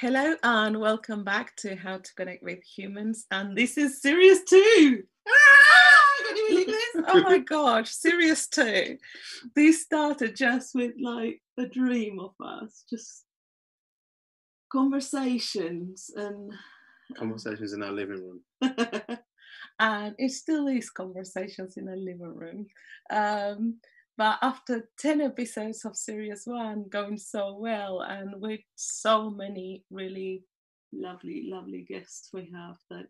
Hello and welcome back to How to Connect with Humans. And this is Series 2. Can you believe this? Oh my gosh, Series 2. This started just with like a dream of us, just conversations and conversations in our living room. And it still is conversations in a living room. But after 10 episodes of Series 1 going so well, and with so many really lovely guests we have that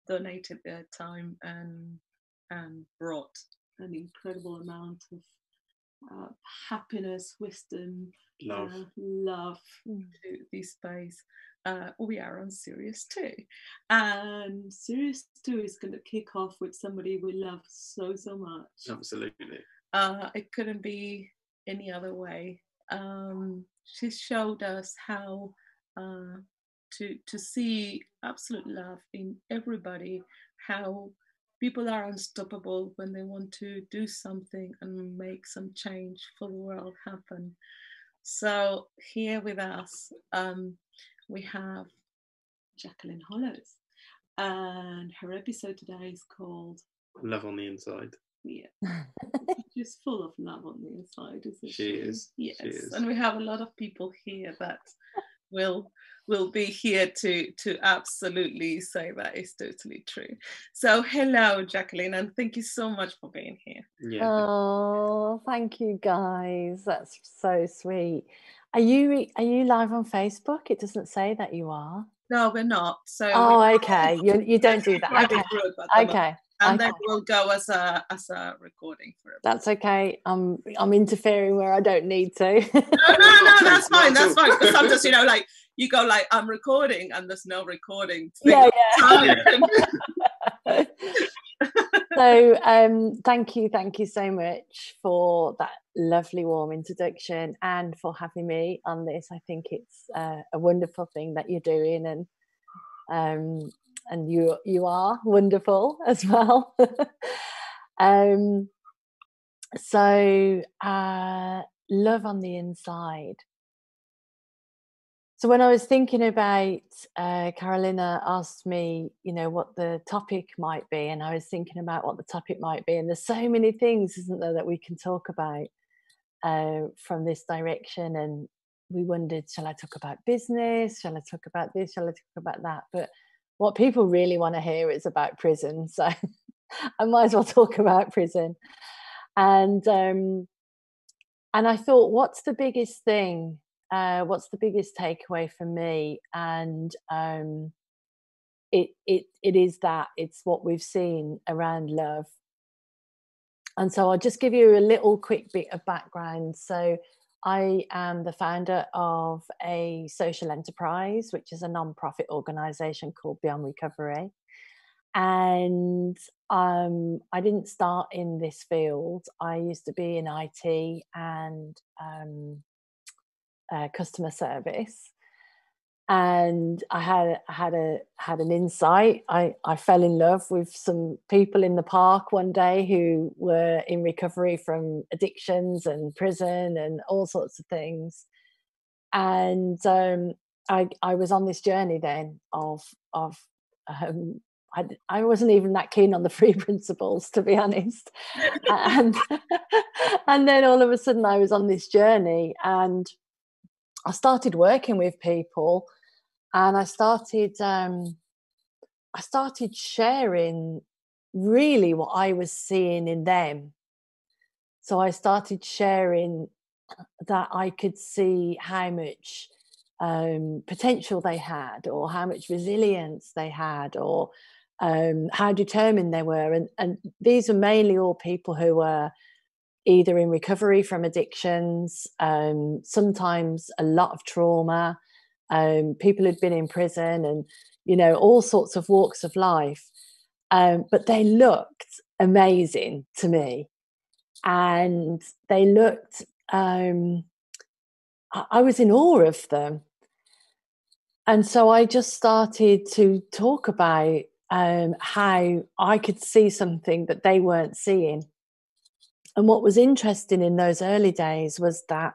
donated their time and brought an incredible amount of happiness, wisdom, love to this space. We are on Series 2, and Series 2 is going to kick off with somebody we love so much. Absolutely. It couldn't be any other way. She showed us how to see absolute love in everybody, how people are unstoppable when they want to do something and make some change for the world happen. So here with us, we have Jacqueline Hollows, and her episode today is called Love on the Inside. Yeah. She's full of love on the inside, isn't she? She is. Yes. She is. And we have a lot of people here that will be here to absolutely say that is totally true. So hello, Jacqueline, and thank you so much for being here. Yeah. Oh, thank you guys. That's so sweet. Are you live on Facebook? It doesn't say that you are. No, we're not. So okay. You don't do that. Okay. And then we'll go as a recording for it. That's okay. I'm interfering where I don't need to. No, that's fine. That's fine. Because sometimes, like you go like, I'm recording, and there's no recording. Yeah. So thank you so much for that lovely warm introduction and for having me on this. I think it's a wonderful thing that you're doing, and you are wonderful as well. So love on the inside. So when I was thinking about, Carolina asked me, what the topic might be, and I was thinking about what the topic might be, and there's so many things, isn't there, that we can talk about from this direction. And we wondered, shall I talk about business? Shall I talk about this? Shall I talk about that? But what people really want to hear is about prison, so I might as well talk about prison. And I thought, what's the biggest thing? What's the biggest takeaway for me? And it is that it's what we've seen around love. And so I'll just give you a little quick bit of background. So I am the founder of a social enterprise, which is a non-profit organisation called Beyond Recovery. And I didn't start in this field. I used to be in IT and customer service, and I had an insight. I fell in love with some people in the park one day who were in recovery from addictions and prison and all sorts of things, and I was on this journey then of I wasn't even that keen on the free principles, to be honest, and then all of a sudden I was on this journey, and I started working with people, and I started sharing really what I was seeing in them. So I started sharing that I could see how much potential they had, or how much resilience they had, or how determined they were. And these are mainly all people who were either in recovery from addictions, sometimes a lot of trauma, people who'd been in prison, and all sorts of walks of life, but they looked amazing to me, and they looked I was in awe of them. And so I just started to talk about how I could see something that they weren't seeing. And what was interesting in those early days was that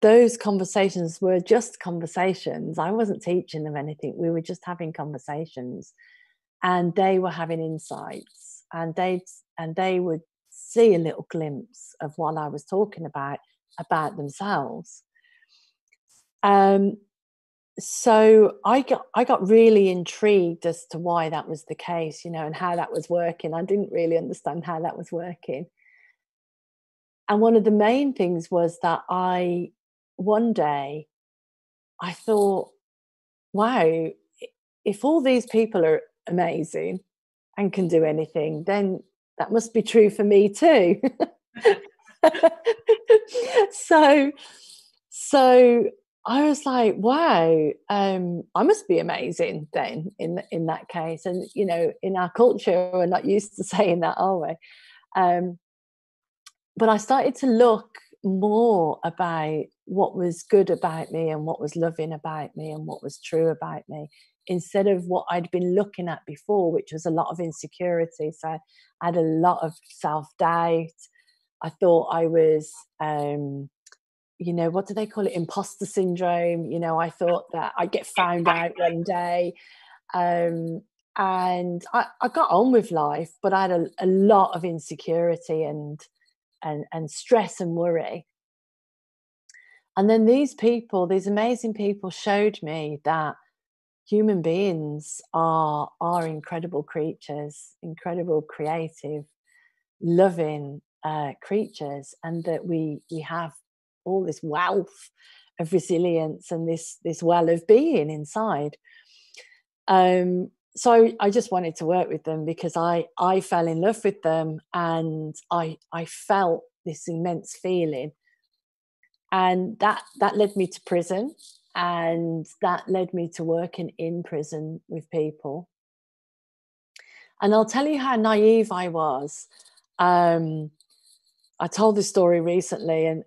those conversations were just conversations. I wasn't teaching them anything. We were just having conversations, and they were having insights, and they would see a little glimpse of what I was talking about themselves. So I got really intrigued as to why that was the case, and how that was working. I didn't really understand how that was working. And one of the main things was that one day I thought, wow, if all these people are amazing and can do anything, then that must be true for me too. So I was like, wow, I must be amazing then in that case. And, in our culture, we're not used to saying that, are we? But I started to look more about what was good about me and what was loving about me and what was true about me, instead of what I'd been looking at before, which was a lot of insecurity. So I had a lot of self-doubt. I thought I was, what do they call it? Imposter syndrome. I thought that I'd get found out one day. And I got on with life, but I had a lot of insecurity and stress and worry. And then these amazing people showed me that human beings are incredible creatures, incredible, creative, loving creatures, and that we have all this wealth of resilience and this well of being inside. So I just wanted to work with them because I fell in love with them, and I felt this immense feeling, and that led me to prison, and that led me to working in prison with people. And I'll tell you how naive I was. I told this story recently, and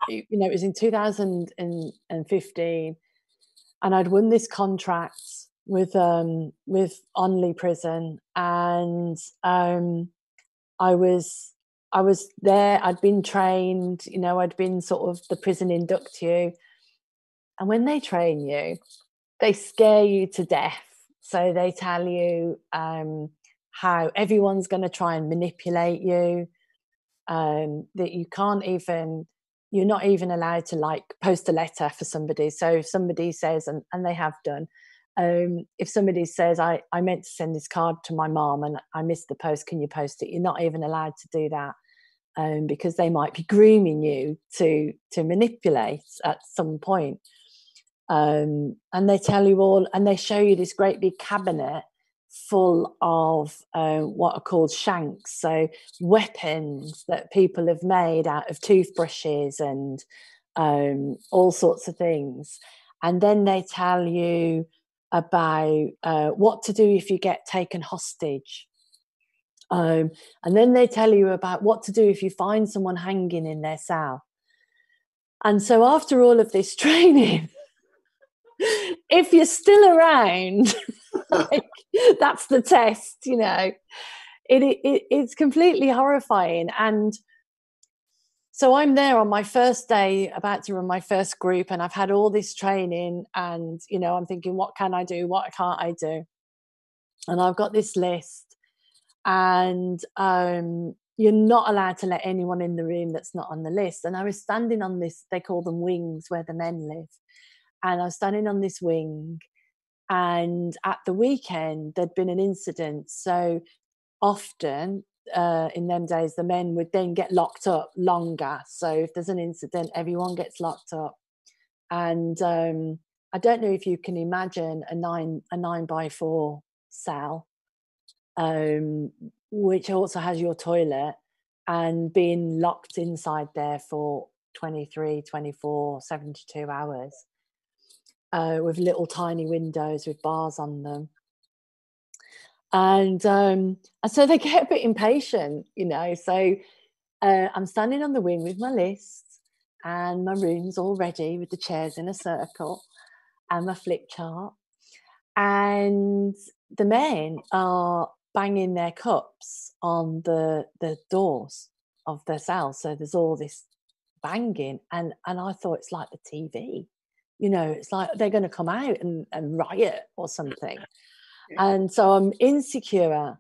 it was in 2015, and I'd won this contract with Onley Prison, and I was there. I'd been trained, I'd been sort of the prison inductee, and when they train you, they scare you to death. So they tell you how everyone's going to try and manipulate you, that you're not even allowed to post a letter for somebody. So if somebody says, and they have done, if somebody says, I meant to send this card to my mom and I missed the post, can you post it? You're not even allowed to do that, because they might be grooming you to manipulate at some point. And they tell you all, and they show you this great big cabinet full of what are called shanks, so weapons that people have made out of toothbrushes and all sorts of things. And then they tell you about what to do if you get taken hostage. And then they tell you about what to do if you find someone hanging in their cell. And so after all of this training, if you're still around, that's the test, it's completely horrifying. And so I'm there on my first day, about to run my first group, and I've had all this training, and I'm thinking, what can I do, what can't I do? And I've got this list, and you're not allowed to let anyone in the room that's not on the list. And I was standing on this, they call them wings, where the men live, and I was standing on this wing, and at the weekend there'd been an incident. So often in them days, the men would then get locked up longer. So if there's an incident, everyone gets locked up. And I don't know if you can imagine a 9x4 cell, which also has your toilet, and being locked inside there for 23, 24, 72 hours, with little tiny windows with bars on them. And so they get a bit impatient, So I'm standing on the wing with my list, and my room's all ready with the chairs in a circle and my flip chart. And the men are banging their cups on the doors of their cells. So there's all this banging, and I thought, it's like the TV, you know, it's like they're going to come out and riot or something. And so I'm insecure,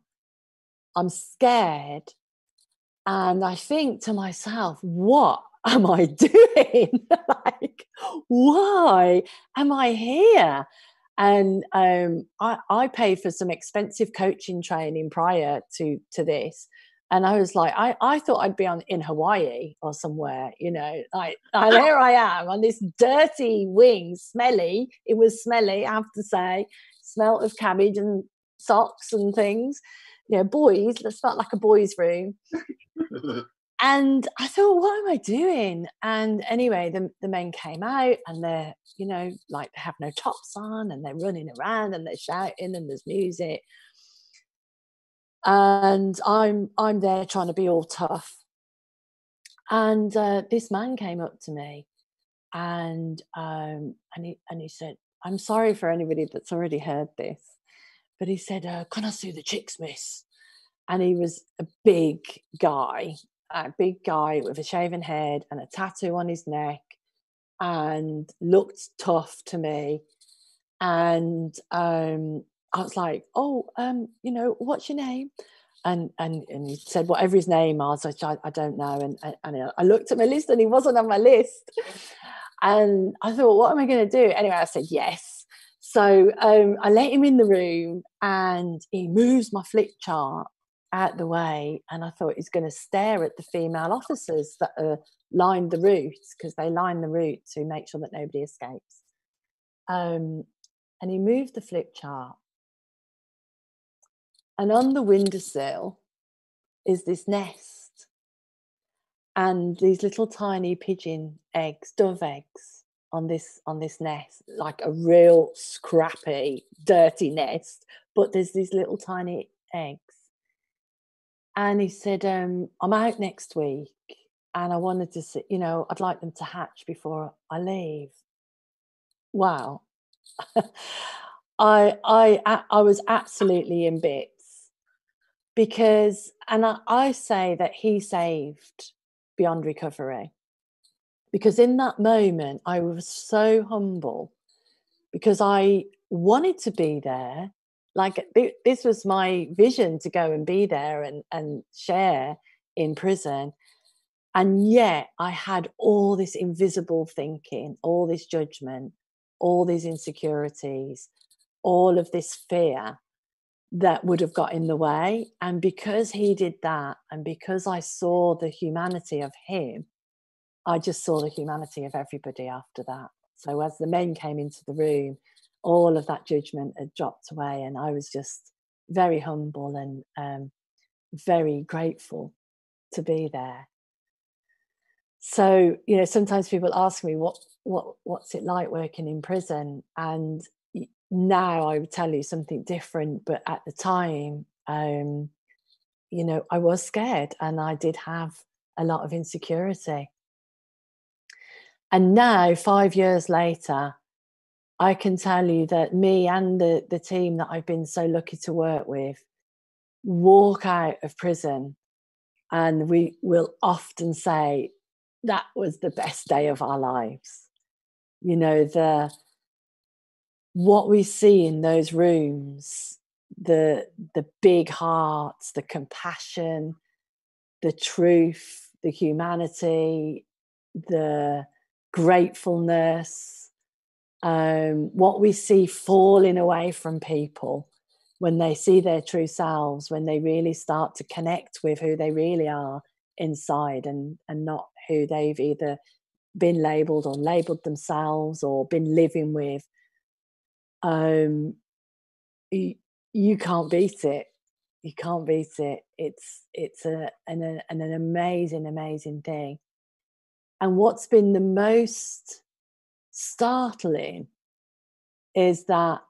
I'm scared, and I think to myself, what am I doing? Like, why am I here? And I paid for some expensive coaching training prior to this. And I was like, I thought I'd be in Hawaii or somewhere, you know, like, and here I am on this dirty wing, smelly. It was smelly, I have to say, smelt of cabbage and socks and things. You know, boys, it felt like a boys' room. And I thought, what am I doing? And anyway, the men came out, and they're, you know, like, they have no tops on, and they're running around, and they're shouting, and there's music. And I'm there trying to be all tough. And this man came up to me, and he said, I'm sorry for anybody that's already heard this, but he said, can I see the chicks, miss? And he was a big guy with a shaven head and a tattoo on his neck, and looked tough to me. And I was like, oh, you know, what's your name? And he said whatever his name was. I don't know. And I looked at my list, and he wasn't on my list. And I thought, what am I going to do? Anyway, I said yes. So I let him in the room, and he moves my flip chart out the way, and I thought he's going to stare at the female officers that lined the route, because they line the route to make sure that nobody escapes. And he moved the flip chart, and on the windowsill is this nest, and these little tiny pigeon eggs, dove eggs, on this nest, like a real scrappy, dirty nest, but there's these little tiny eggs. And he said, I'm out next week, and I wanted to see, you know, I'd like them to hatch before I leave. Wow. I was absolutely in bits, because, and I say that he saved beyond recovery, because in that moment I was so humble, because I wanted to be there. Like, this was my vision, to go and be there and share in prison. And yet I had all this invisible thinking, all this judgment, all these insecurities, all of this fear that would have got in the way. And because he did that, and because I saw the humanity of him, I just saw the humanity of everybody after that. So as the men came into the room, all of that judgment had dropped away, and I was just very humble and very grateful to be there. So, you know, sometimes people ask me, what's it like working in prison? And now I would tell you something different, but at the time, you know, I was scared, and I did have a lot of insecurity. And now, 5 years later, I can tell you that me and the team that I've been so lucky to work with walk out of prison, and we will often say that was the best day of our lives. You know, what we see in those rooms, the big hearts, the compassion, the truth, the humanity, the gratefulness, what we see falling away from people when they see their true selves, when they really start to connect with who they really are inside, and not who they've either been labelled or labelled themselves or been living with. You can't beat it. You can't beat it. It's an amazing thing. And what's been the most startling is that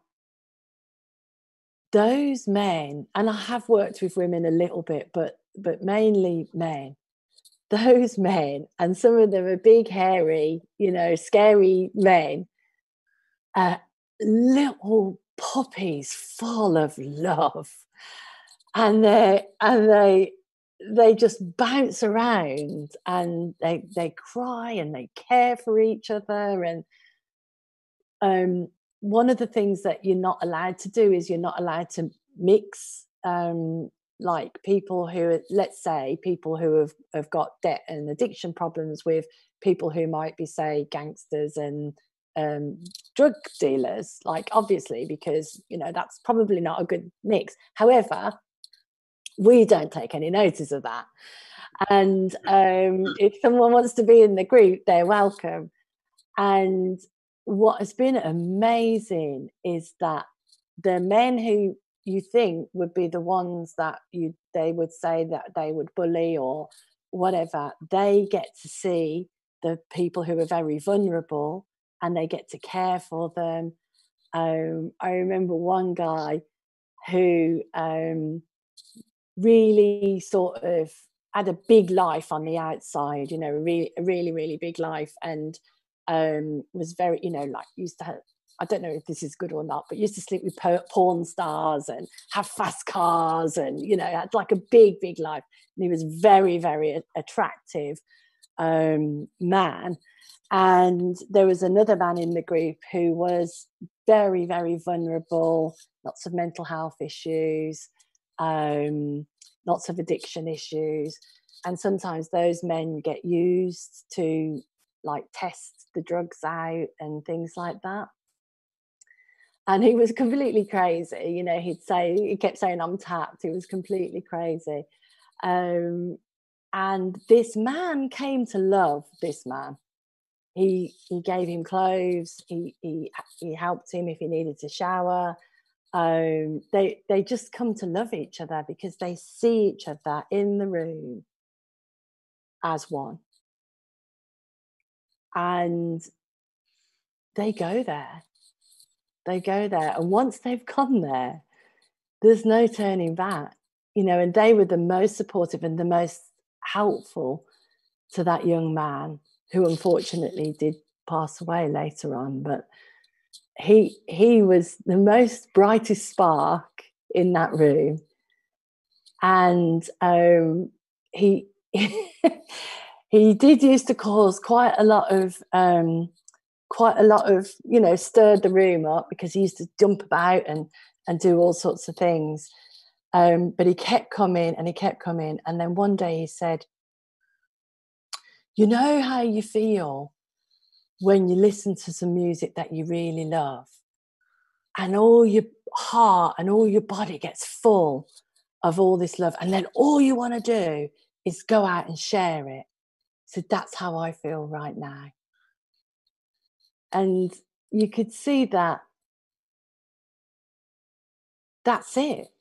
those men, and I have worked with women a little bit, but mainly men, those men, and some of them are big, hairy, you know, scary men, little puppies full of love, and they they just bounce around, and they cry and they care for each other. And one of the things that you're not allowed to do is you're not allowed to mix like people who, let's say, people who have got debt and addiction problems with people who might be, say, gangsters and drug dealers, like, obviously, because, you know, that's probably not a good mix. However, we don't take any notice of that. And if someone wants to be in the group, they're welcome. And what has been amazing is that the men who you think would be the ones that they would say that they would bully or whatever, they get to see the people who are very vulnerable, and they get to care for them. I remember one guy who really sort of had a big life on the outside, you know, a really big life, and was very, you know, like, used to have, I don't know if this is good or not, but used to sleep with porn stars and have fast cars, and, you know, had like a big life. And he was very attractive man. And there was another man in the group who was very vulnerable, lots of mental health issues, lots of addiction issues. And sometimes those men get used to, like, test the drugs out and things like that. And he was completely crazy, you know. He kept saying, "I'm tapped." He was completely crazy. And this man came to love this man. He gave him clothes. He helped him if he needed to shower. They just come to love each other because they see each other in the room as one, and they go there. And once they've gone there, there's no turning back, you know. And they were the most supportive and the most helpful to that young man, who unfortunately did pass away later on. But he was the most brightest spark in that room. And he he did used to cause quite a lot of you know, stirred the room up, because he used to jump about and do all sorts of things. But he kept coming. And then one day he said, "You know how you feel when you listen to some music that you really love, and all your heart and all your body gets full of all this love, and then all you want to do is go out and share it. So that's how I feel right now." And you could see that that's it,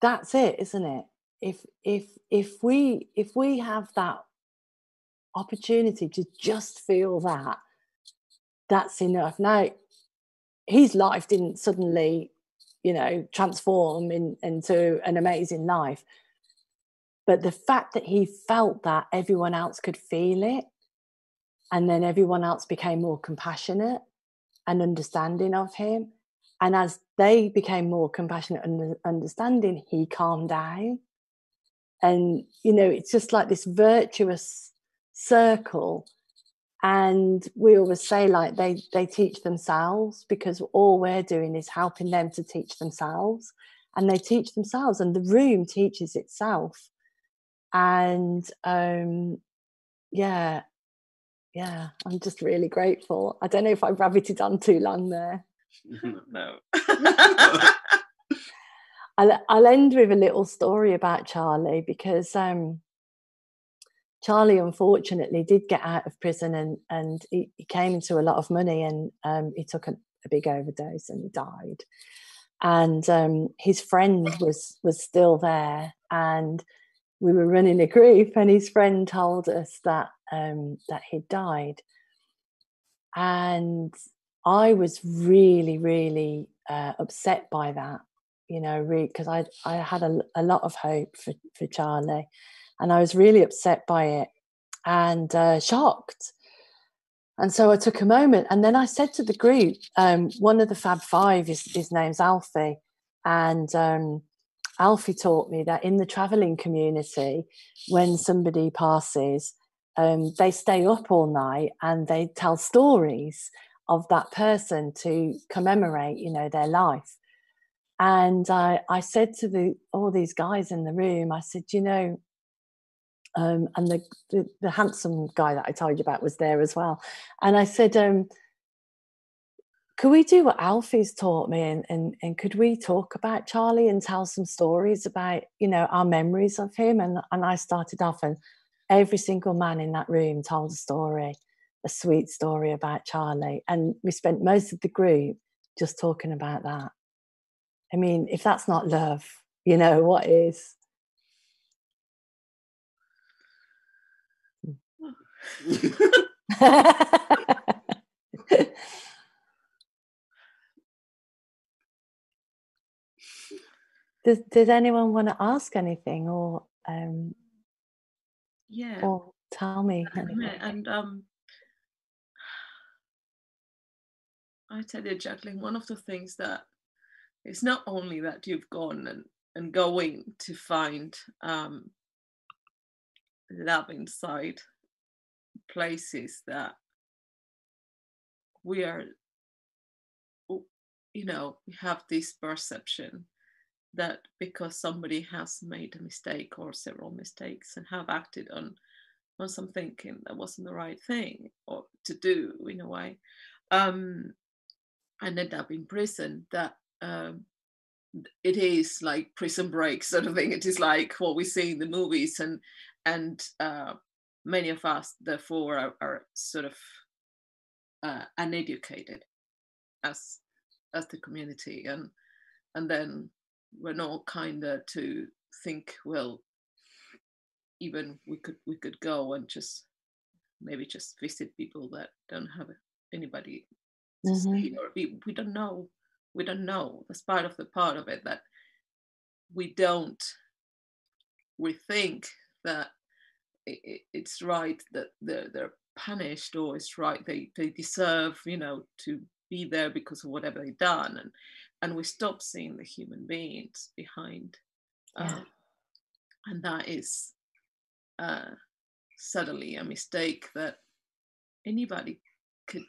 isn't it? If we have that opportunity to just feel that, that's enough. Now, his life didn't suddenly, you know, transform into an amazing life, but the fact that he felt that everyone else could feel it, and then everyone else became more compassionate and understanding of him. And as they became more compassionate and understanding, he calmed down. And, you know, it's just like this virtuous circle. And we always say, like, they teach themselves, because all we're doing is helping them to teach themselves. And they teach themselves, and the room teaches itself. And yeah, I'm just really grateful. I don't know if I rabbited on too long there. No. I'll end with a little story about Charlie, because Charlie unfortunately did get out of prison, and he came into a lot of money, and he took a big overdose and he died. And his friend was still there, and we were running a group, and his friend told us that he'd died. And I was really upset by that, you know, because I had a lot of hope for Charlie, and I was really upset by it, and shocked. And so I took a moment, and then I said to the group, one of the Fab Five, his name's Alfie, and Alfie taught me that in the travelling community, when somebody passes, they stay up all night and they tell stories of that person to commemorate, their life. And I said to all these guys in the room, I said, and the handsome guy that I told you about was there as well. And I said, could we do what Alfie's taught me, and could we talk about Charlie and tell some stories about, our memories of him? And I started off, and every single man in that room told a sweet story about Charlie. And we spent most of the group just talking about that. I mean, if that's not love, what is? Does anyone want to ask anything or or tell me anything? And I tell you, Jacqueline, one of the things that it's not only that you've gone and going to find love inside places that we are, we have this perception that because somebody has made a mistake or several mistakes and have acted on some thinking that wasn't the right thing or to do in a way, and end up in prison, that it is like Prison Break sort of thing. It is like what we see in the movies, and many of us therefore are sort of uneducated as the community, and then we're not kind of to think, well, even we could go and maybe just visit people that don't have anybody to see, or we don't know. That's part of it, that we think that it's right that they're punished, or it's right they deserve to be there because of whatever they've done, and we stop seeing the human beings behind, and that is suddenly a mistake that anybody could.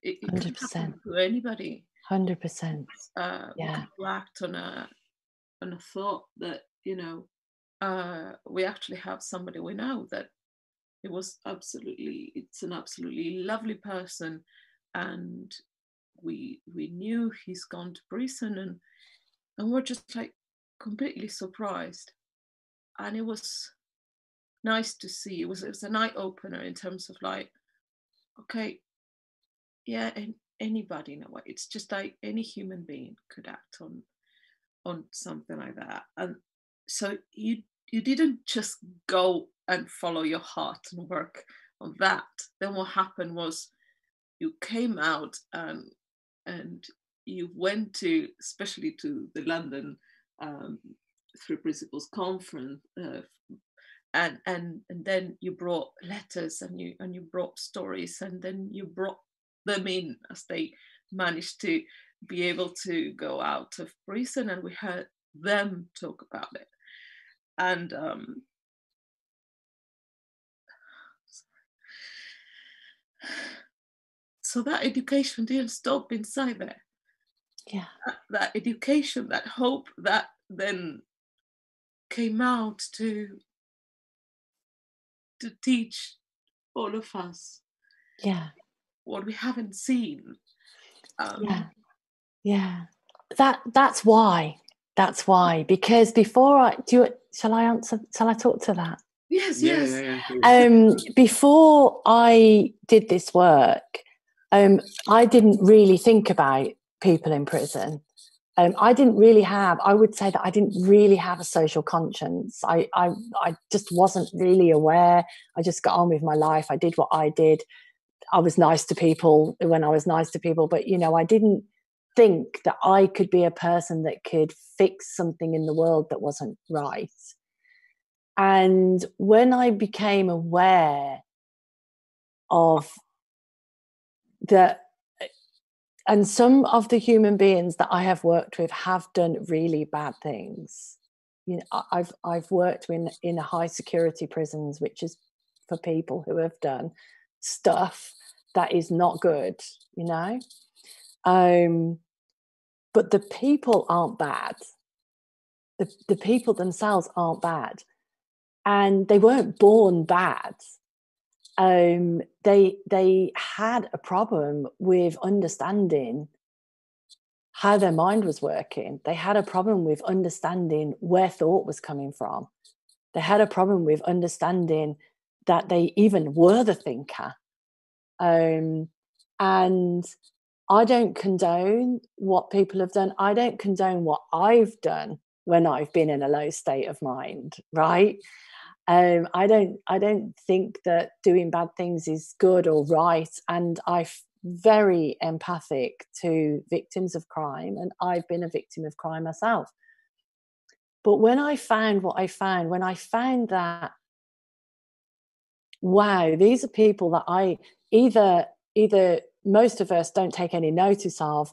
It could happen to anybody. 100%. We could act on a thought that we actually have somebody we know that it's an absolutely lovely person, and we knew he's gone to prison, and we're just like completely surprised, and it was nice to see. It was an eye opener in terms of like, okay, yeah, and anybody in a way, it's just like any human being could act on something like that. And so you didn't just go and follow your heart and work on that. Then what happened was you came out and you went to, especially to the London Three Principles Conference, and then you brought letters, and you brought stories, and then you brought them in as they managed to be able to go out of prison, and we heard them talk about it. And so that education didn't stop inside there. Yeah. That education, that hope, that then came out to teach all of us what we haven't seen. That's why, because before shall I talk to that? Yes. Before I did this work, I didn't really think about people in prison. I would say that I didn't really have a social conscience. I just wasn't really aware. I just got on with my life. I did what I did. I was nice to people when I was nice to people, but I didn't think that I could be a person that could fix something in the world that wasn't right. And when I became aware of that, and some of the human beings that I have worked with have done really bad things, you know, I've worked in a high security prisons, which is for people who have done stuff that is not good, you know. But the people aren't bad. The people themselves aren't bad, and they weren't born bad. They had a problem with understanding how their mind was working. They had a problem with understanding where thought was coming from. They had a problem with understanding that they even were the thinker. And I don't condone what people have done. I don't condone what I've done when I've been in a low state of mind, right? I don't think that doing bad things is good or right. And I'm very empathic to victims of crime, and I've been a victim of crime myself. But when I found what I found, when I found that, wow, these are people that I either most of us don't take any notice of,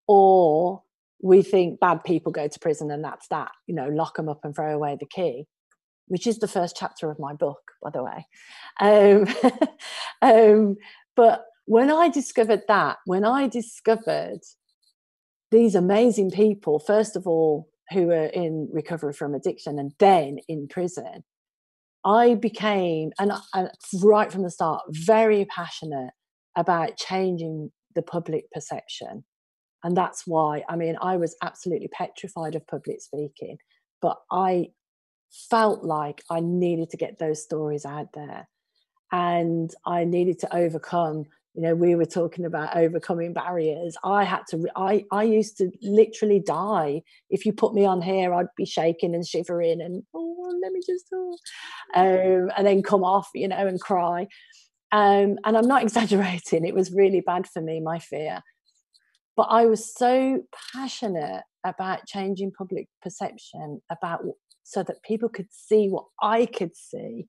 or we think bad people go to prison and that's that, you know, lock them up and throw away the key, which is the first chapter of my book, by the way. But when I discovered these amazing people, first of all, who were in recovery from addiction and then in prison, I became, and right from the start, very passionate about changing the public perception. And that's why, I mean, I was absolutely petrified of public speaking, but I felt like I needed to get those stories out there, and I needed to overcome, you know, we were talking about overcoming barriers. I used to literally die. If you put me on here, I'd be shaking and shivering and, oh, let me just talk. And then come off, you know, and cry. And I'm not exaggerating. It was really bad for me, my fear. But I was so passionate about changing public perception, so that people could see what I could see,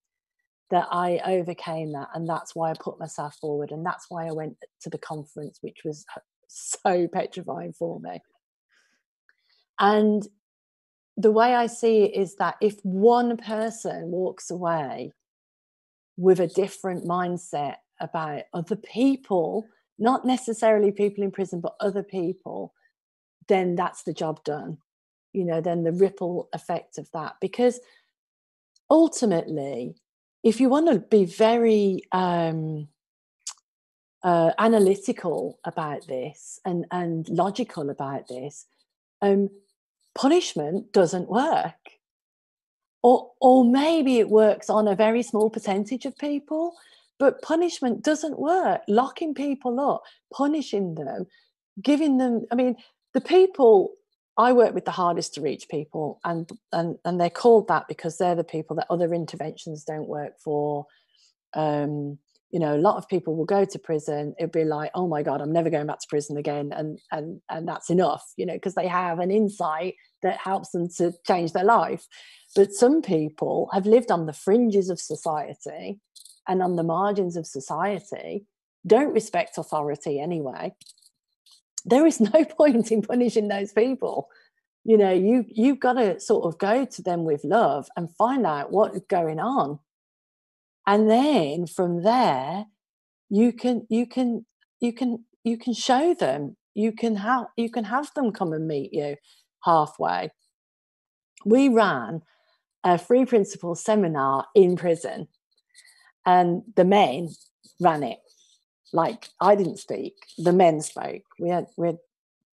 that I overcame that. And that's why I put myself forward. And that's why I went to the conference, which was so petrifying for me. And the way I see it is that if one person walks away with a different mindset about other people, not necessarily people in prison, but other people, then that's the job done. You know, then the ripple effect of that. Because ultimately, if you want to be very analytical about this and logical about this, punishment doesn't work. Or maybe it works on a very small percentage of people, but punishment doesn't work. Locking people up, punishing them, giving them, I mean, the people, I work with the hardest to reach people, and they're called that because they're the people that other interventions don't work for. You know, a lot of people will go to prison. It'll be like, oh my God, I'm never going back to prison again. And that's enough, you know, because they have an insight that helps them to change their life. But some people have lived on the fringes of society and on the margins of society, don't respect authority anyway. There is no point in punishing those people. You know, you've got to sort of go to them with love and find out what is going on. And then from there, you can show them. You can have them come and meet you halfway. We ran a 3 Principles seminar in prison, and the men ran it. Like, I didn't speak, the men spoke. We had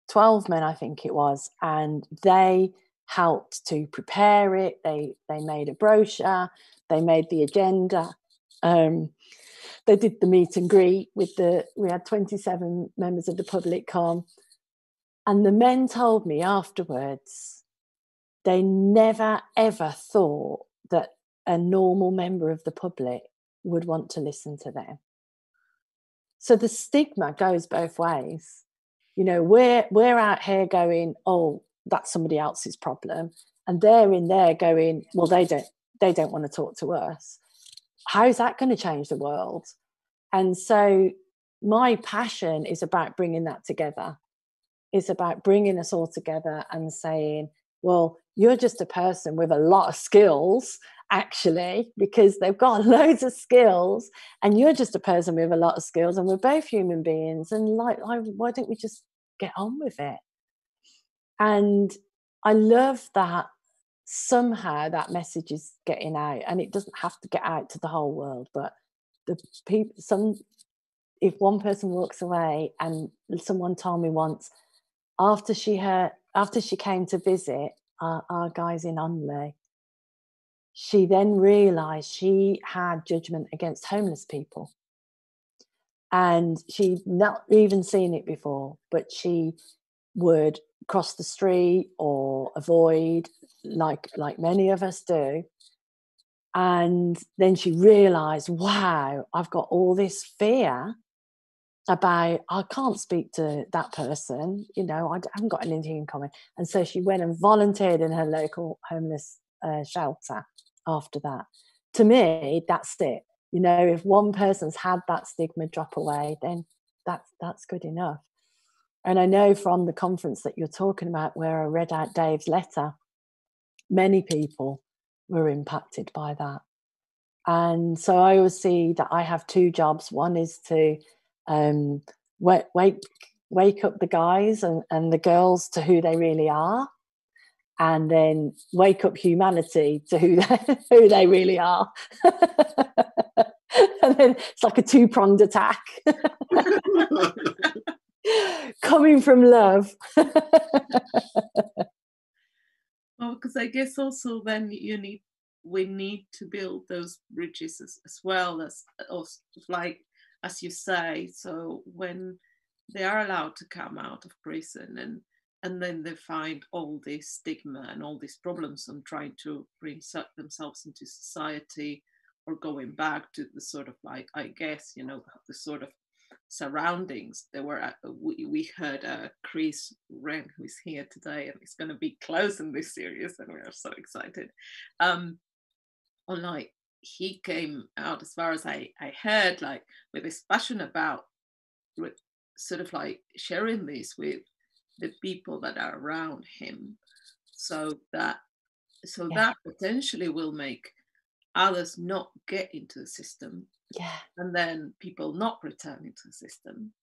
12 men, I think it was, and they helped to prepare it. They made a brochure, they made the agenda. They did the meet and greet we had 27 members of the public come, and the men told me afterwards they never ever thought that a normal member of the public would want to listen to them. So the stigma goes both ways. You know, we're out here going, oh, that's somebody else's problem, and they're in there going, well, they don't want to talk to us. How is that going to change the world? And so my passion is about bringing that together. It's about bringing us all together and saying, well, you're just a person with a lot of skills, actually, because they've got loads of skills, and you're just a person with a lot of skills, and we're both human beings, and like why don't we just get on with it? And I love that somehow that message is getting out, and it doesn't have to get out to the whole world, but the people, if one person walks away, and someone told me once, after she came to visit our guys in Unley, she then realised she had judgment against homeless people, and she'd not even seen it before, but she would cross the street or avoid, like many of us do. And then she realised, wow, I've got all this fear about, I can't speak to that person, you know, I haven't got anything in common. And so she went and volunteered in her local homeless shelter after that. To me, that's it. You know, if one person's had that stigma drop away, then that's good enough. And I know from the conference that you're talking about, where I read out Dave's letter, many people were impacted by that. And so I always see that I have two jobs. One is to wake up the guys and the girls to who they really are, and then wake up humanity to who they really are. And then it's like a two-pronged attack. Coming from love. Well, because I guess also then we need to build those bridges as well, as like, as you say, so when they are allowed to come out of prison and then they find all this stigma and all these problems and trying to reinsert themselves into society, or going back to the sort of, like, I guess, you know, the sort of surroundings they were at. We heard Chris Wren, who's here today, and he's going to be closing this series, and we are so excited. On, like, he came out, as far as I heard, like, with this passion about sort of like sharing this with the people that are around him, so that potentially will make others not get into the system, and then people not return into the system,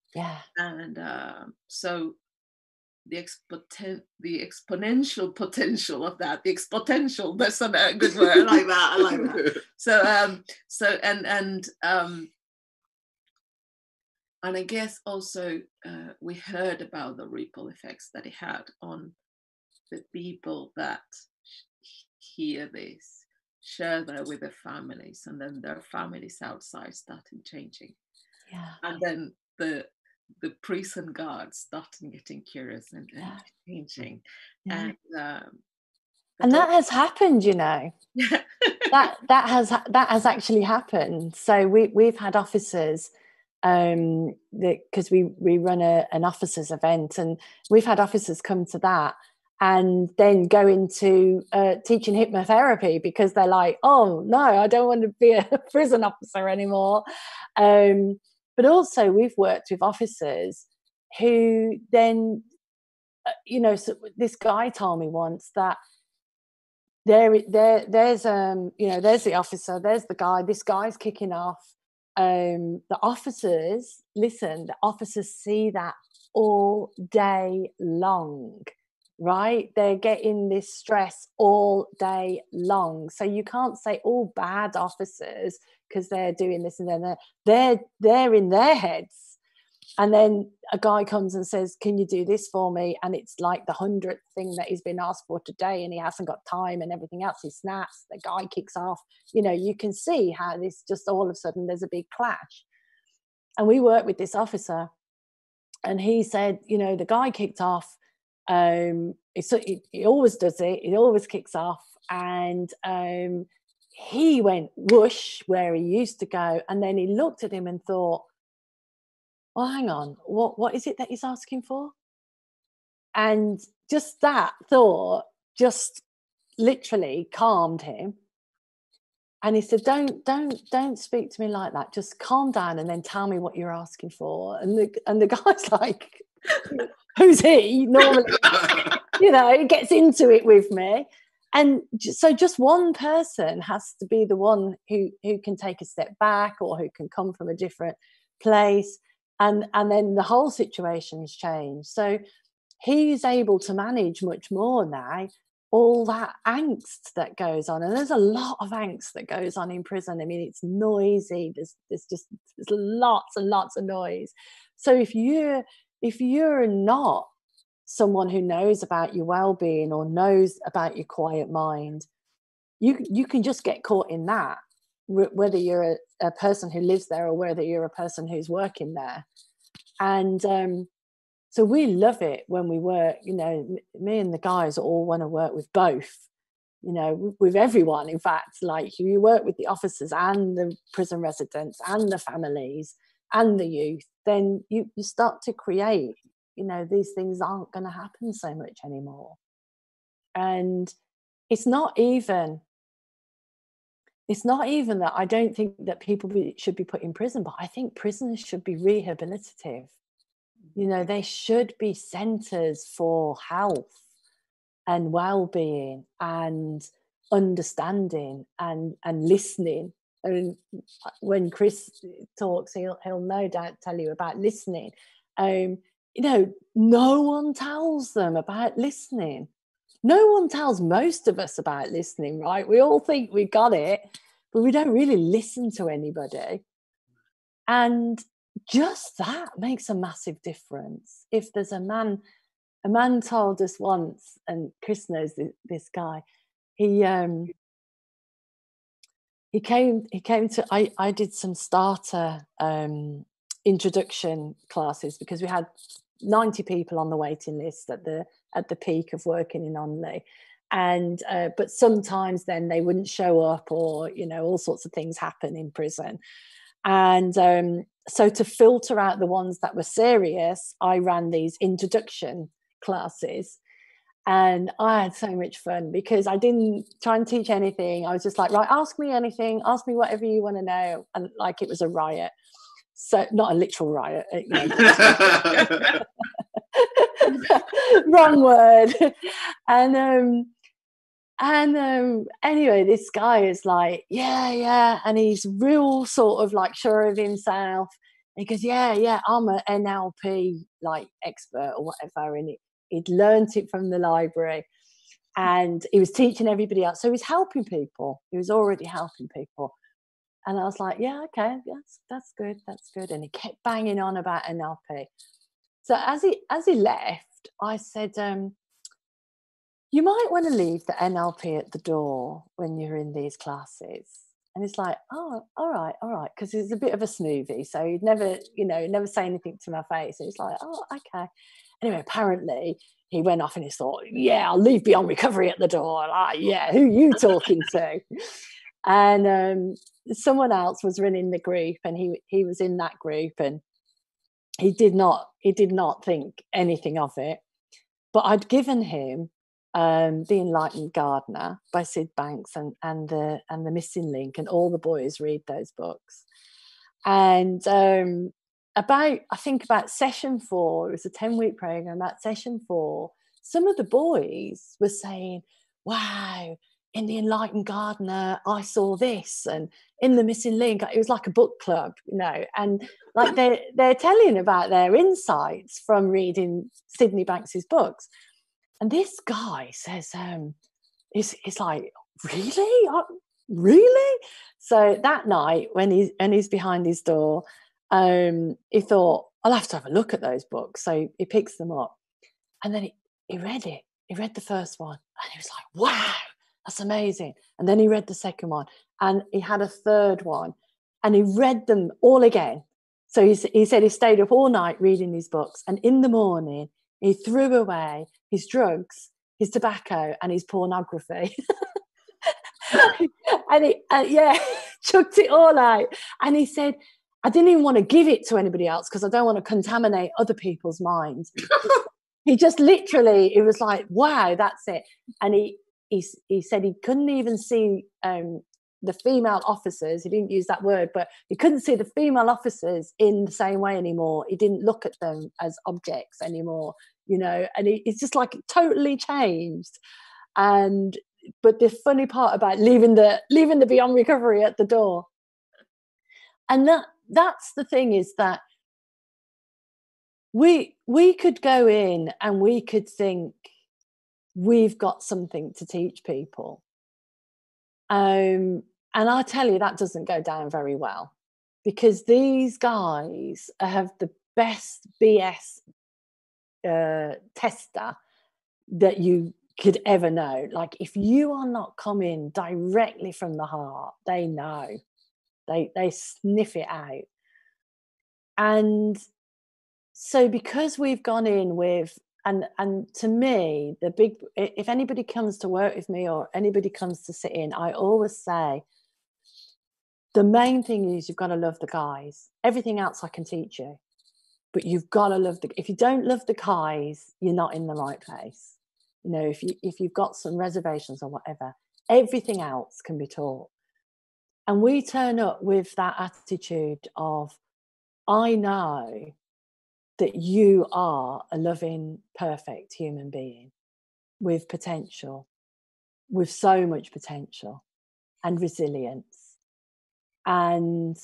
and so the exponential potential of that, the exponential, that's a good word. I like that. So and I guess also we heard about the ripple effects that it had on the people that hear this, share that with their families, and then their families outside started changing. And then the prison guards started getting curious and changing. And that has happened, you know. that has actually happened. So we've had officers, because we run an officers event, and we've had officers come to that and then go into teaching hypnotherapy, because they're like, oh no, I don't want to be a prison officer anymore. But also we've worked with officers who then, you know, so this guy told me once that there's you know, there's the officer, there's the guy, this guy's kicking off. The officers see that all day long, right? They're getting this stress all day long. So you can't say all bad officers because they're doing this, and then they're in their heads. And then a guy comes and says, can you do this for me? And it's like the 100th thing that he's been asked for today, and he hasn't got time and everything else. He snaps, the guy kicks off. You know, you can see how this just all of a sudden there's a big clash. And we worked with this officer, and he said, you know, the guy kicked off. He always does it. He always kicks off. And he went whoosh where he used to go. And then he looked at him and thought, well, hang on, what is it that he's asking for? And just that thought just literally calmed him. And he said, don't speak to me like that. Just calm down and then tell me what you're asking for. And the guy's like, who's he? Normally, you know, he gets into it with me. And so just one person has to be the one who can take a step back, or who can come from a different place, and then the whole situation's changed. So he's able to manage much more now all that angst that goes on, and there's a lot of angst that goes on in prison. I mean, it's noisy, there's lots and lots of noise. So if you're not someone who knows about your well-being or knows about your quiet mind, you can just get caught in that, whether you're a person who lives there or whether you're a person who's working there. And so we love it when we work, you know, me and the guys all want to work with both, you know, with everyone. In fact, like, you work with the officers and the prison residents and the families and the youth, then you start to create, you know, these things aren't going to happen so much anymore. And it's not even that I don't think that people should be put in prison, but I think prisons should be rehabilitative. You know, they should be centres for health and well-being and understanding and listening. I mean, when Chris talks, he'll no doubt tell you about listening. You know, no one tells them about listening. No one tells most of us about listening, right? We all think we got it, but we don't really listen to anybody. And just that makes a massive difference. If there's a man told us once, and Chris knows this guy, he came to, I did some starter introduction classes, because we had 90 people on the waiting list at the peak of working in Onley. And but sometimes then they wouldn't show up, or, you know, all sorts of things happen in prison. And so to filter out the ones that were serious, I ran these introduction classes, and I had so much fun, because I didn't try and teach anything. I was just like, right, ask me anything, ask me whatever you want to know. And like, it was a riot. So not a literal riot, you know. Wrong word. And anyway, this guy is like, yeah, and he's real sort of like sure of himself. And he goes, yeah, I'm an NLP like expert or whatever, and he'd learnt it from the library, and he was teaching everybody else. So he's helping people. He was already helping people. And I was like, yeah, okay, yes, that's good. And he kept banging on about NLP. So as he left, I said, you might want to leave the NLP at the door when you're in these classes. And he's like, oh, all right, because he's a bit of a smoothie, so he'd never say anything to my face. And he's like, oh, okay. Anyway, apparently he went off and he thought, yeah, I'll leave Beyond Recovery at the door. Like, yeah, who are you talking to? And someone else was running the group, and he was in that group, and he did not think anything of it. But I'd given him The Enlightened Gardener by Sid Banks and the Missing Link, and all the boys read those books. And about session 4, it was a 10-week program. About session 4, some of the boys were saying, wow, in The Enlightened Gardener I saw this, and in The Missing Link, it was like a book club, you know, and like they're telling about their insights from reading Sydney Banks's books. And this guy says, it's like, really? So that night, when he's behind his door, he thought, I'll have to have a look at those books. So he picks them up, and then he read it. He read the first one, and he was like, wow, that's amazing. And then he read the second one, and he had a third one, and he read them all again. So he said he stayed up all night reading these books, and in the morning, he threw away his drugs, his tobacco, and his pornography. And he chucked it all out. And he said, I didn't even want to give it to anybody else, because I don't want to contaminate other people's minds. He just literally, it was like, wow, that's it. And he said he couldn't even see the female officers. He didn't use that word, but he couldn't see the female officers in the same way anymore. He didn't look at them as objects anymore, you know, and it's just like totally changed. And but the funny part about leaving the beyond recovery at the door, and that's the thing, is that we could go in and we could think we've got something to teach people, and I tell you, that doesn't go down very well, because these guys have the best BS tester that you could ever know. Like, if you are not coming directly from the heart, they know, they sniff it out. And so because we've gone in with, and to me, the big, if anybody comes to work with me or anybody comes to sit in, I always say the main thing is you've got to love the guys. Everything else I can teach you, but you've got to love if you don't love the guys, you're not in the right place. You know, if you've got some reservations or whatever, everything else can be taught. And we turn up with that attitude of, I know that you are a loving, perfect human being with potential, with so much potential and resilience. And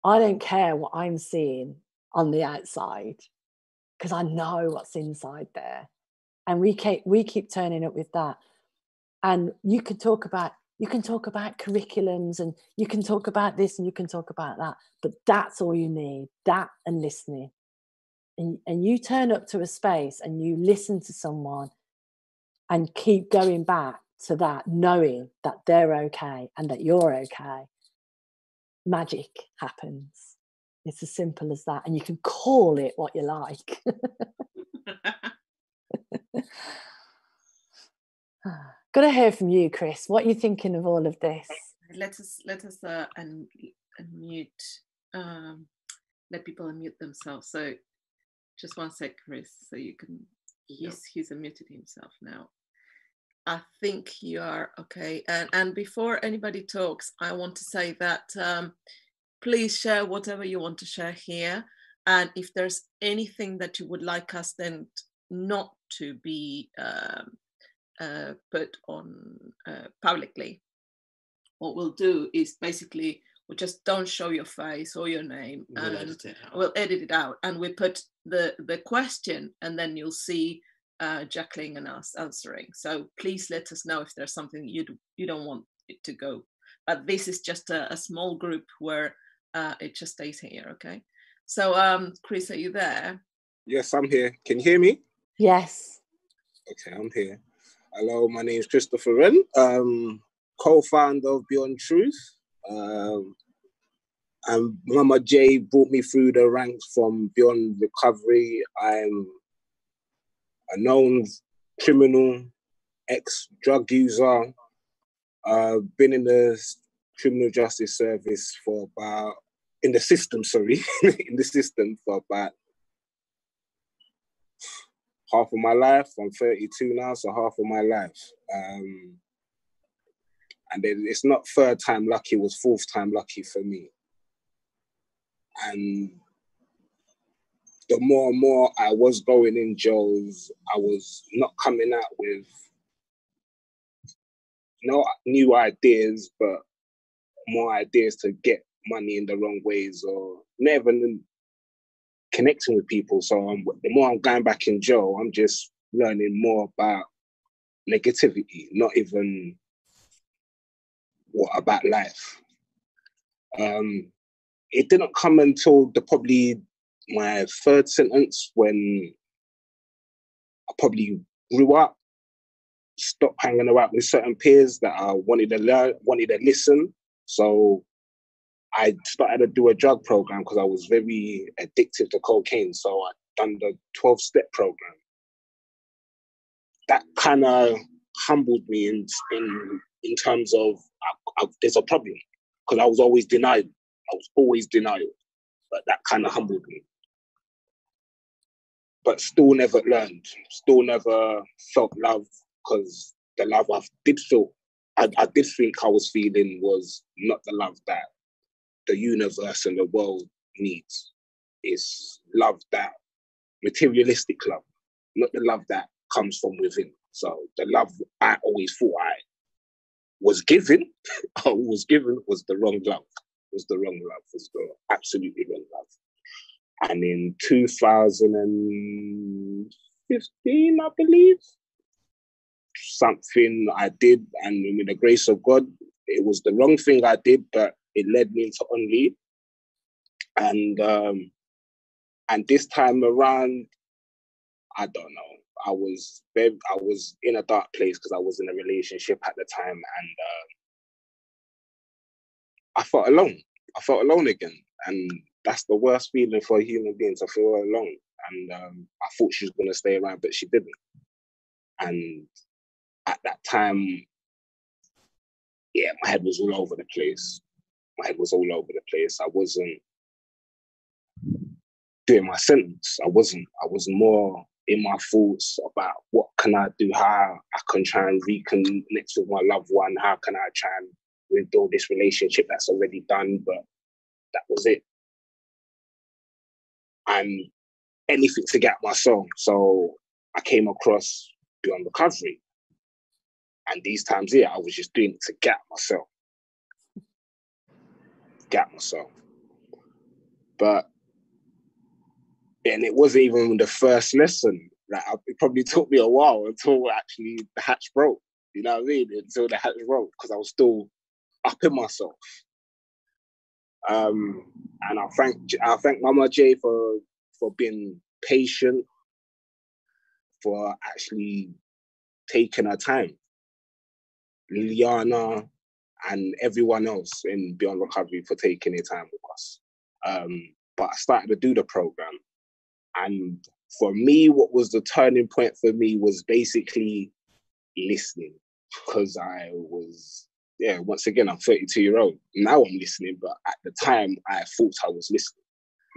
I don't care what I'm seeing on the outside, because I know what's inside there. And we keep turning up with that. And you can talk about curriculums, and you can talk about this and you can talk about that, but that's all you need, that and listening. And you turn up to a space and you listen to someone and keep going back to that, knowing that they're okay and that you're okay, magic happens. It's as simple as that. And you can call it what you like. Got to hear from you, Chris. What are you thinking of all of this? Let us unmute. Let people unmute themselves. So just one sec, Chris. So you can. He's unmuted himself now. I think you are okay. And before anybody talks, I want to say that please share whatever you want to share here. And if there's anything that you would like us then not to be put on publicly, what we'll do is basically we just don't show your face or your name, and we'll edit it out, and we put the question, and then you'll see Jacqueline and us answering. So please let us know if there's something you don't want it to go. But this is just a small group where it just stays here, okay? So Chris, are you there? Yes, I'm here. Can you hear me? Yes. Okay, I'm here. Hello, my name is Christopher Wren, co-founder of Beyond Truth. And Mama J brought me through the ranks from Beyond Recovery. I'm a known criminal, ex-drug user. Been in the criminal justice service for about, in the system for about half of my life. I'm 32 now, so half of my life. And then it's not third time lucky, it was fourth time lucky for me. And the more and more I was going in jails, I was not coming out with no new ideas, but more ideas to get money in the wrong ways, or never connecting with people. So the more I'm going back in jail, I'm just learning more about negativity, not even what about life. It didn't come until probably my third sentence, when I probably grew up, stopped hanging around with certain peers that I wanted to learn, wanted to listen. So I started to do a drug program because I was very addicted to cocaine. So I done the 12-step program. That kind of humbled me in terms of there's a problem, because I was always denied. But that kind of humbled me. But still never learned, still never felt love, because the love I did feel, I did think I was feeling was not the love that the universe and the world needs. It's love, that materialistic love, not the love that comes from within. So the love I always thought was given, was the wrong love. Was the wrong love. Was the absolutely wrong love. And in 2015, I believe, something I did, and with the grace of God, it was the wrong thing I did, but it led me into Only. And this time around, I don't know. I was in a dark place because I was in a relationship at the time, and I felt alone. I felt alone again, and that's the worst feeling for a human being, to feel alone. And I thought she was gonna stay around, but she didn't. And at that time, yeah, my head was all over the place. I wasn't doing my sentence. I was more in my thoughts about what can I do, how I can try and reconnect with my loved one, how can I try and rebuild this relationship that's already done, but that was it. And anything to get my soul. So I came across Beyond Recovery. And these times here, I was just doing it to get myself. But and it wasn't even the first lesson. Like, it probably took me a while until actually the hatch broke. You know what I mean? Until the hatch broke, because I was still up in myself. And I thank Mama J for being patient, for actually taking her time. Liliana and everyone else in Beyond Recovery for taking their time with us. But I started to do the program. And for me, what was the turning point for me was basically listening. Because I was, once again, I'm 32-year-old. Now I'm listening, but at the time, I thought I was listening.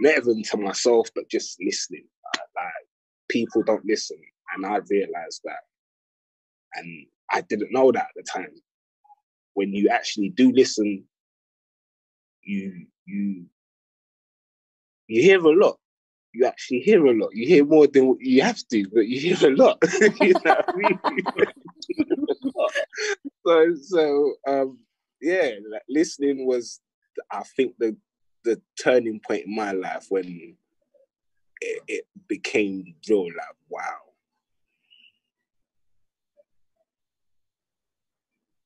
Not even to myself, but just listening. Like, people don't listen. And I realized that. And I didn't know that at the time. When you actually do listen, you hear a lot. You actually hear a lot. You hear more than what you have to, but you hear a lot. You know what I mean? So like, listening was, I think, the turning point in my life when it became real. Like, wow.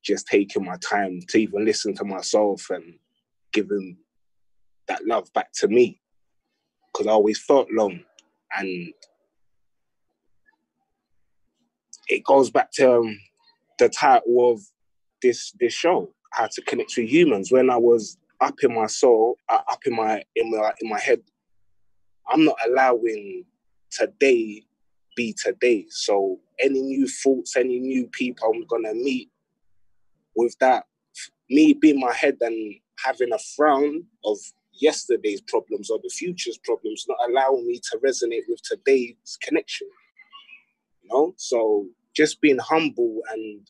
Just taking my time to even listen to myself and giving that love back to me, because I always felt alone. And it goes back to the title of this show, How to Connect with Humans. When I was up in my soul, up in my head, I'm not allowing today be today. So any new thoughts, any new people I'm gonna meet, with that, me being my head and having a frown of yesterday's problems or the future's problems, not allowing me to resonate with today's connection. You know? So just being humble and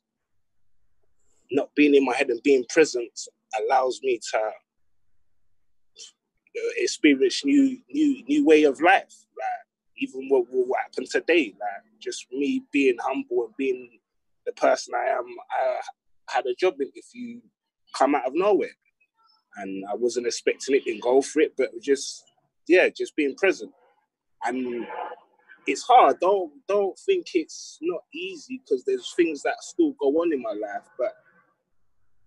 not being in my head and being present allows me to experience new way of life. Like, even what happened today, like, just me being humble and being the person I am. I had a job interview come out of nowhere, and I wasn't expecting it, didn't go for it, but just being present. And it's hard. Don't think it's not easy, because there's things that still go on in my life. But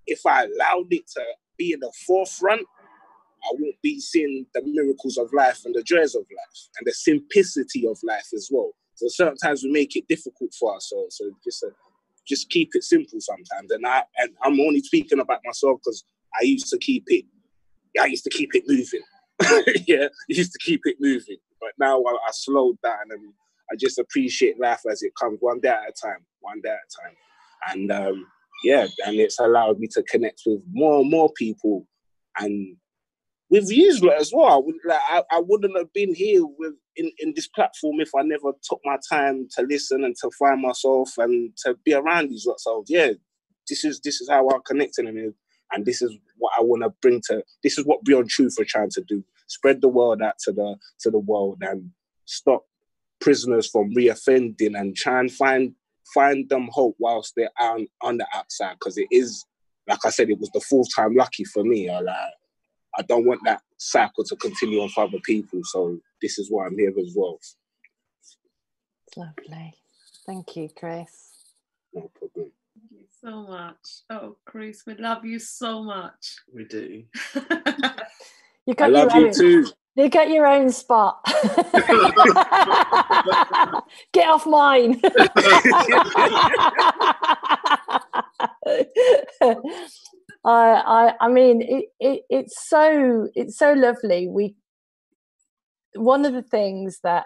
if I allowed it to be in the forefront, I won't be seeing the miracles of life and the joys of life and the simplicity of life as well. So certain times we make it difficult for ourselves. So just keep it simple sometimes. And I'm only speaking about myself because I used to keep it moving. Yeah, I used to keep it moving. But now I slowed down and I just appreciate life as it comes, one day at a time. And and it's allowed me to connect with more and more people, and with you as well. I wouldn't have been here in this platform if I never took my time to listen and to find myself and to be around these lots. So this is how I'm connecting, and this is what I want to bring to. This is what Beyond Truth are trying to do: spread the word out to the world and stop prisoners from reoffending and try and find them hope whilst they're on the outside, because it is like I said, it was the fourth time lucky for me. I don't want that cycle to continue on for other people. So this is why I'm here as well. Lovely. Thank you, Chris. No problem. Thank you so much. Oh, Chris, we love you so much. We do. You I got love your you own. too. You got your own spot. Get off mine. I mean, it's so lovely. One of the things that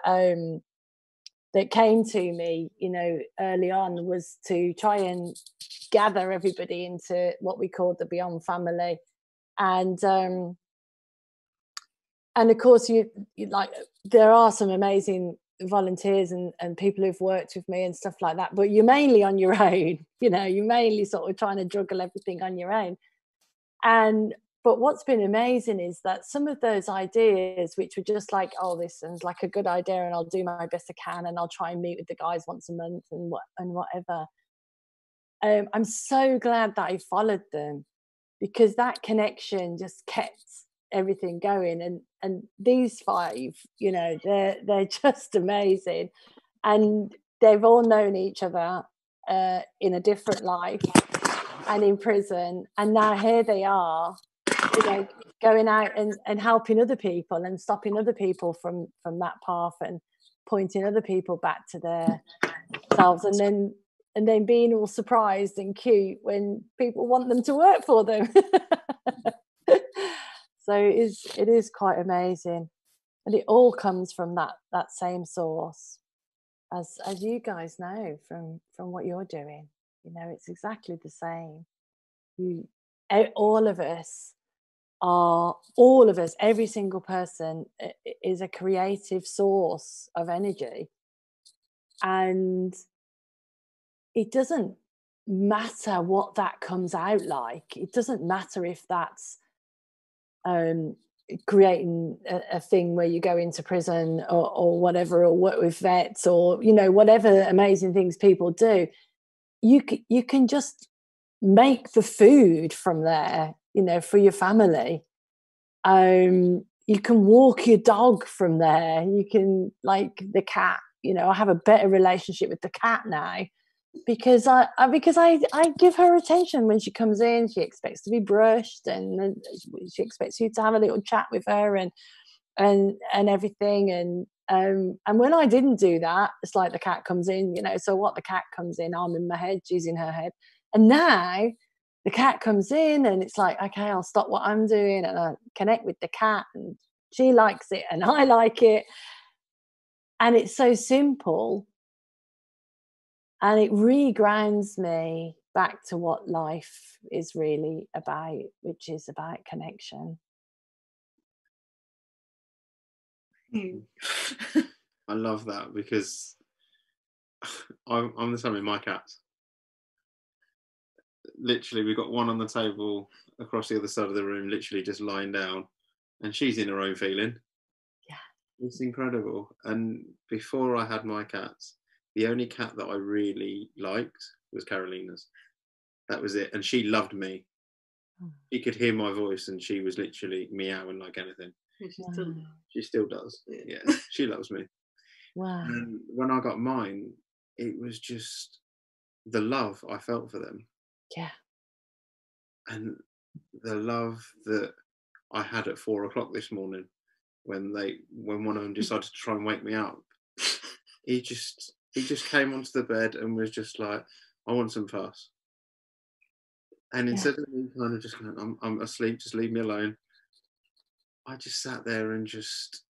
that came to me, you know, early on was to try and gather everybody into what we called the Beyond family, and of course you like, there are some amazing volunteers and people who've worked with me and stuff like that, but you're mainly on your own. You know, you're mainly sort of trying to juggle everything on your own. But what's been amazing is that some of those ideas, which were just like, oh, this sounds like a good idea and I'll do my best I can and I'll try and meet with the guys once a month and whatever, I'm so glad that I followed them, because that connection just kept everything going. And these 5, you know, they're just amazing, and they've all known each other in a different life and in prison, and now here they are, you know, going out and helping other people and stopping other people from that path and pointing other people back to themselves, and then being all surprised and cute when people want them to work for them. So it is quite amazing, and it all comes from that same source, as you guys know from what you're doing. You know, it's exactly the same. All of us, every single person is a creative source of energy, and it doesn't matter what that comes out like. It doesn't matter if that's creating a thing where you go into prison or whatever, or work with vets, or, you know, whatever amazing things people do. You can just make the food from there, you know, for your family. You can walk your dog from there. You can, like the cat, you know, I have a better relationship with the cat now because I give her attention when she comes in. She expects to be brushed, and she expects you to have a little chat with her and everything. And when I didn't do that, it's like the cat comes in, you know. So what, the cat comes in, I'm in my head, she's in her head, and now the cat comes in, and it's like, okay, I'll stop what I'm doing and I connect with the cat, and she likes it and I like it, and it's so simple. And it regrounds me back to what life is really about, which is about connection. I love that, because I'm the same with my cats. Literally, we've got one on the table across the other side of the room, literally just lying down, and she's in her own feeling. Yeah. It's incredible. And before I had my cats, the only cat that I really liked was Carolina's. That was it. And she loved me. She could hear my voice and she was literally meowing like anything. She still does. Yeah, she loves me. Wow. And when I got mine, it was just the love I felt for them. Yeah. And the love that I had at 4 o'clock this morning when one of them decided to try and wake me up. He just came onto the bed and was just like, I want some fuss. And instead of me kind of just going, I'm asleep, just leave me alone, I just sat there and just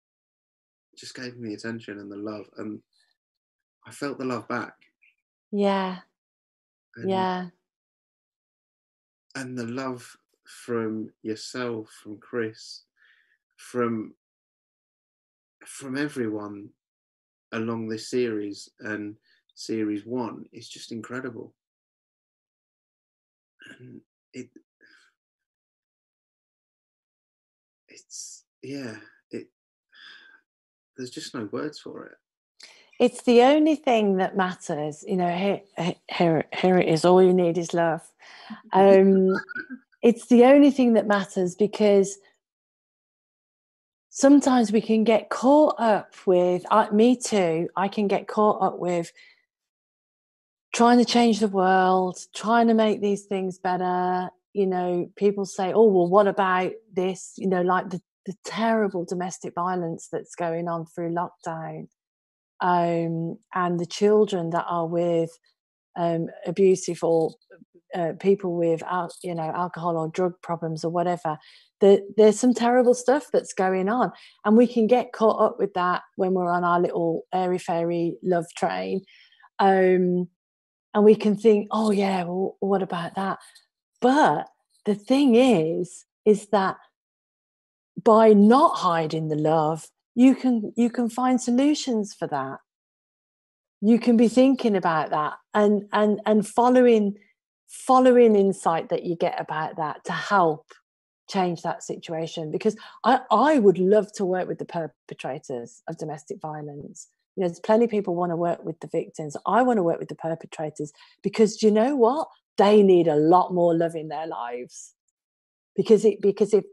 gave him the attention and the love, and I felt the love back. Yeah. And, and the love from yourself, from Chris, from everyone along this series and series 1 is just incredible. And there's just no words for it. It's the only thing that matters. Here it is. All you need is love. It's the only thing that matters, because sometimes we can get caught up with, me too, I can get caught up with trying to change the world, trying to make these things better. People say, oh, well, what about this? Like the terrible domestic violence that's going on through lockdown, and the children that are with abusive or people with alcohol or drug problems or whatever. There's some terrible stuff that's going on, and we can get caught up with that when we're on our little airy fairy love train, and we can think, oh yeah, well, what about that? But the thing is that by not hiding the love, you can find solutions for that. You can be thinking about that and following insight that you get about that to help change that situation. Because I would love to work with the perpetrators of domestic violence. There's plenty of people want to work with the victims. I want to work with the perpetrators, because do you know what? They need a lot more love in their lives. Because if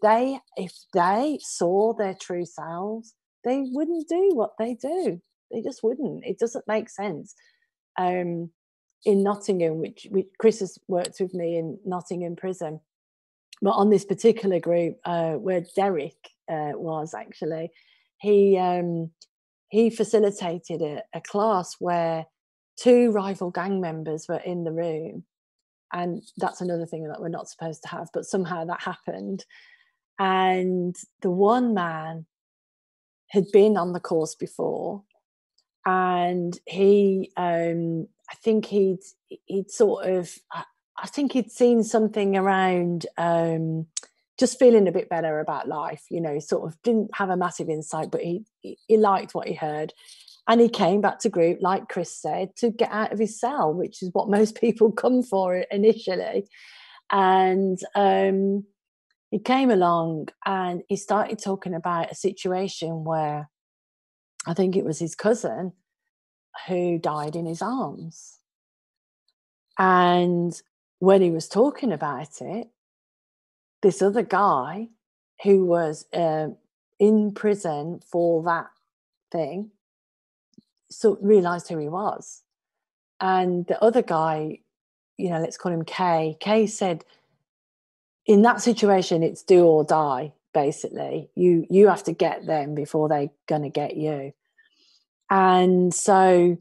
they saw their true selves, they wouldn't do what they do. They just wouldn't. It doesn't make sense. In Nottingham, which Chris has worked with me in Nottingham prison, but on this particular group where Derek was actually, he facilitated a class where 2 rival gang members were in the room. And that's another thing that we're not supposed to have, but somehow that happened. And the one man had been on the course before, and he, I think he'd seen something around just feeling a bit better about life. Sort of didn't have a massive insight, but he liked what he heard. And he came back to group, like Chris said, to get out of his cell, which is what most people come for initially. And he came along and he started talking about a situation where I think it was his cousin who died in his arms. And when he was talking about it, this other guy who was in prison for that thing realised who he was. And the other guy, let's call him Kay. Kay said, in that situation, it's do or die, basically. You have to get them before they're going to get you. And so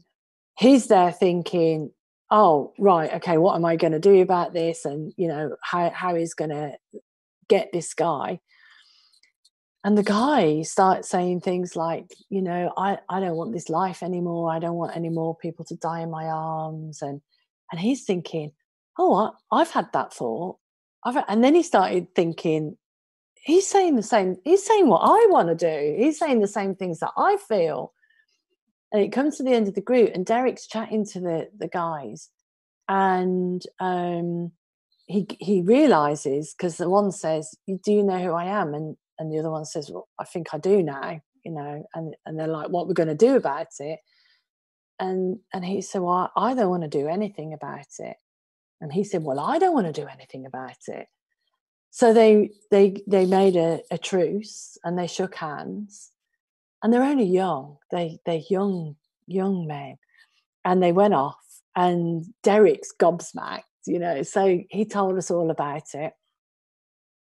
he's there thinking, oh, right, okay, what am I going to do about this? And, how he's going to get this guy. And the guy starts saying things like, I don't want this life anymore. I don't want any more people to die in my arms. And he's thinking, oh, I've had that thought. And then he started thinking, he's saying the same. He's saying what I want to do. He's saying the same things that I feel. And it comes to the end of the group, and Derek's chatting to the guys. And he realizes, because the one says, do you know who I am? And the other one says, well, I think I do now, and they're like, what we're going to do about it? And he said, well, I don't want to do anything about it. And he said, well, I don't want to do anything about it. So they made a truce, and they shook hands, and they're only young. They're young men, and they went off, and Derek's gobsmacked, so he told us all about it.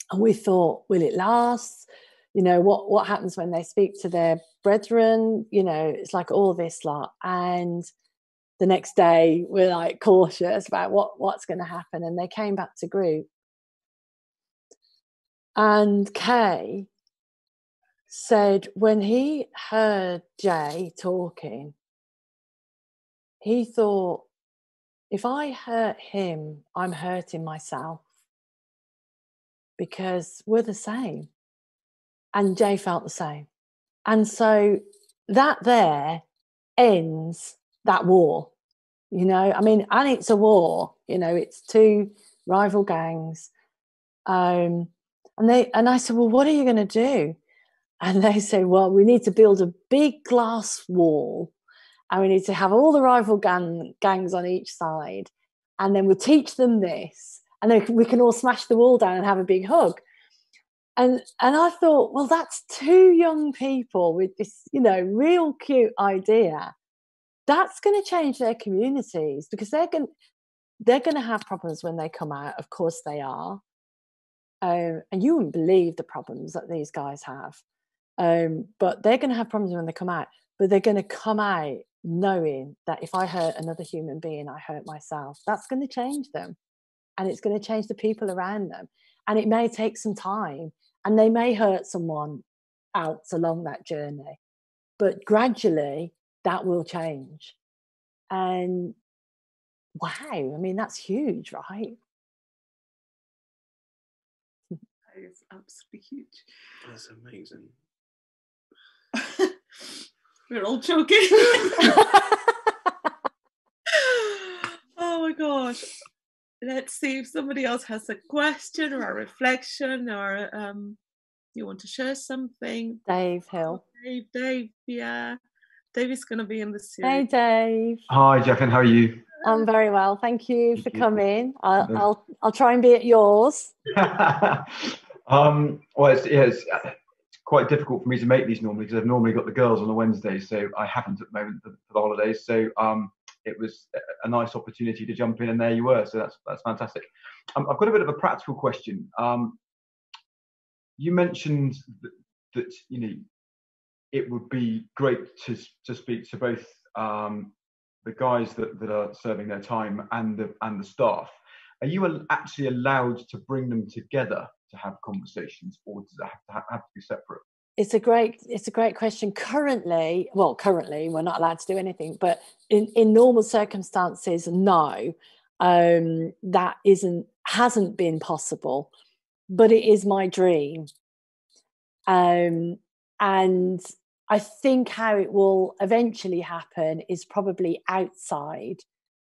And we thought, will it last? What happens when they speak to their brethren? It's like all this lot. And the next day, we're like cautious about what's going to happen. And they came back to group. And Kay said when he heard Jay talking, he thought, if I hurt him, I'm hurting myself, because we're the same. And Jay felt the same. And so that there ends that war, and it's a war, it's 2 rival gangs. And I said, well, what are you going to do? And they said, well, we need to build a big glass wall, and we need to have all the rival gangs on each side, and then we'll teach them this, and then we can all smash the wall down and have a big hug. And I thought, well, that's two young people with this, you know, real cute idea. That's going to change their communities, because they're going to have problems when they come out. Of course they are. And you wouldn't believe the problems that these guys have. But they're going to have problems when they come out. But they're going to come out knowing that if I hurt another human being, I hurt myself. That's going to change them. And it's going to change the people around them. And it may take some time. And they may hurt someone else along that journey. But gradually, that will change. And wow, I mean, that's huge, right? That is absolutely huge. That's amazing. We're all joking. Oh my gosh. Let's see if somebody else has a question or a reflection, or you want to share something. Dave Hill. Dave, yeah. Dave is going to be in the series. Hey, Dave. Hi, Jacqueline. How are you? I'm very well. Thank you for coming. I'll try and be at yours. Well, it's quite difficult for me to make these normally, because I've normally got the girls on a Wednesday, so I haven't at the moment for the holidays. So it was a nice opportunity to jump in, and there you were. So that's fantastic. I've got a bit of a practical question. You mentioned that you know, it would be great to speak to both the guys that are serving their time and the staff. Are you actually allowed to bring them together to have conversations, or does it have to be separate? It's a great question. Currently we're not allowed to do anything, but in normal circumstances, no, that hasn't been possible, but it is my dream. And I think how it will eventually happen is probably outside,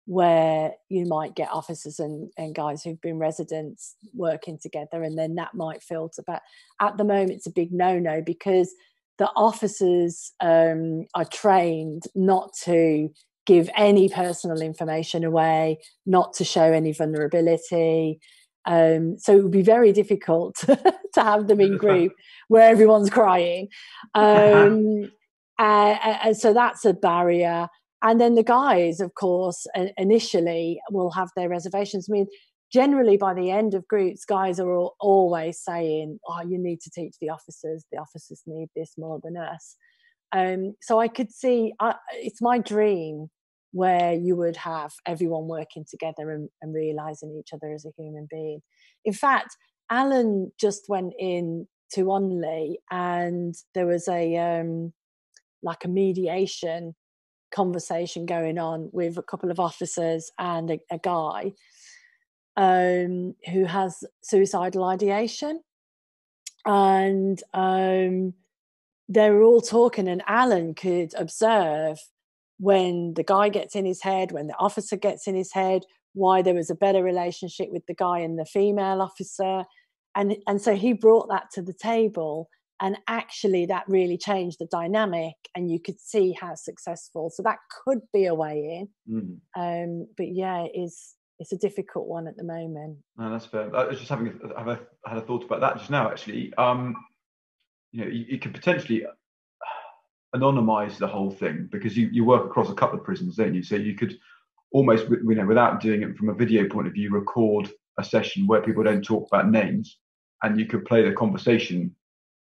where you might get officers and guys who've been residents working together, and then that might filter. But at the moment, it's a big no-no, because the officers are trained not to give any personal information away, not to show any vulnerability. So it would be very difficult to have them in group where everyone's crying. And so that's a barrier. And then the guys, of course, initially will have their reservations. I mean, generally by the end of groups, guys are always saying, oh, you need to teach the officers. The officers need this more than us. So I could see, it's my dream where you would have everyone working together and realising each other as a human being. In fact, Alan just went in to Onley, and there was a mediation conversation going on with a couple of officers and a guy who has suicidal ideation, and they were all talking, and Alan could observe when the guy gets in his head, when the officer gets in his head, why there was a better relationship with the guy and the female officer, and so he brought that to the table. And actually, that really changed the dynamic, and you could see how successful. So that could be a way in. But yeah, it's a difficult one at the moment. No, that's fair. I was just had a thought about that just now, actually. You know, you could potentially anonymize the whole thing, because you work across a couple of prisons, don't you? So you could almost, you know, without doing it from a video point of view, record a session where people don't talk about names, and you could play the conversation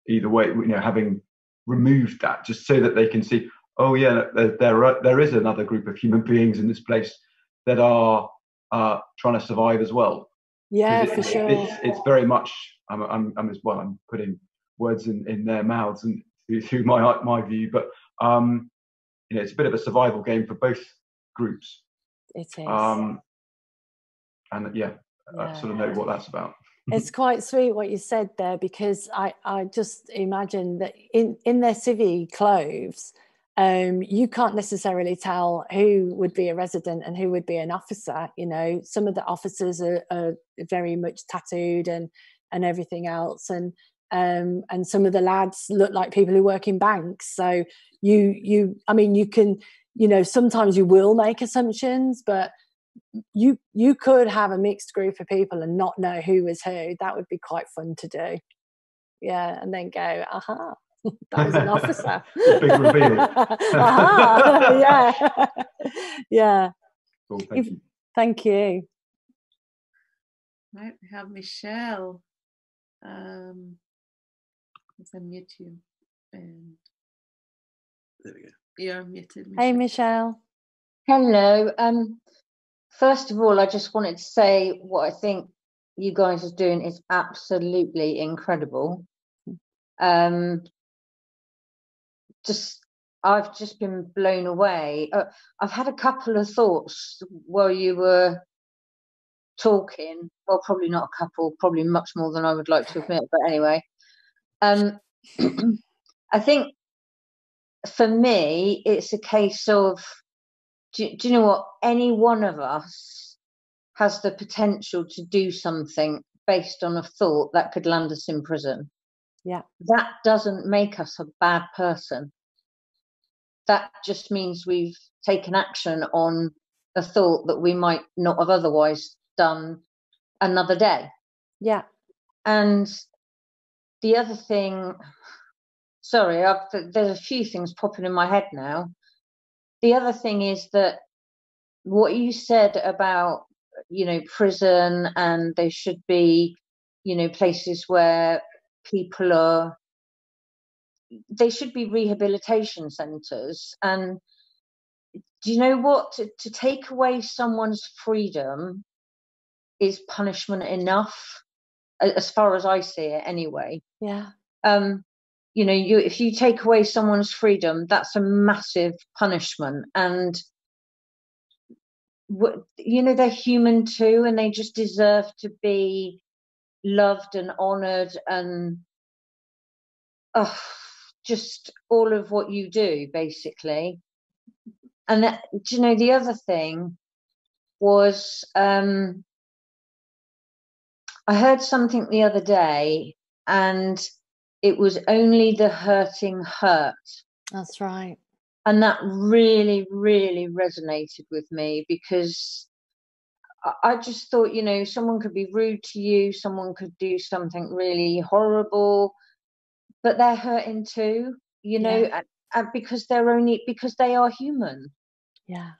either way, you know, having removed that, just so that they can see, oh yeah, there is another group of human beings in this place that are trying to survive as well. Yeah, for sure. It's very much, I'm putting words in their mouths and through my view, but you know, it's a bit of a survival game for both groups. It is. And yeah, I sort of know what that's about. It's quite sweet what you said there, because I just imagine that in their civvy clothes, you can't necessarily tell who would be a resident and who would be an officer. You know, some of the officers are very much tattooed and everything else, and some of the lads look like people who work in banks. So you can you know, sometimes you will make assumptions, but you could have a mixed group of people and not know who was who. That would be quite fun to do. Yeah, and then go, aha, that was an officer. Big reveal. Aha, yeah. Yeah. Cool, thank you. Thank you. Right, we have Michelle. Let's unmute you. And There we go. you're muted, Michelle. Hey, Michelle. Hello. First of all, I just wanted to say what I think you guys are doing is absolutely incredible. I've just been blown away. I've had a couple of thoughts while you were talking. Well, probably not a couple, probably much more than I would like to admit. But anyway, I think for me, it's a case of, do you know what? Any one of us has the potential to do something based on a thought that could land us in prison. Yeah. That doesn't make us a bad person. That just means we've taken action on a thought that we might not have otherwise done another day. Yeah. And the other thing, sorry, there's a few things popping in my head now. The other thing is that what you said about, you know, prison, and there should be, you know, places where people they should be rehabilitation centres. And do you know what? To take away someone's freedom is punishment enough, as far as I see it anyway. Yeah. You know, if you take away someone's freedom, that's a massive punishment. And you know, they're human too, and they just deserve to be loved and honoured, and just all of what you do, basically. And do you know, the other thing was, I heard something the other day, and it was only the hurting hurt. That's right. And that really, really resonated with me, because I just thought, you know, someone could be rude to you, someone could do something really horrible, but they're hurting too, you know, and because they are human. Yeah.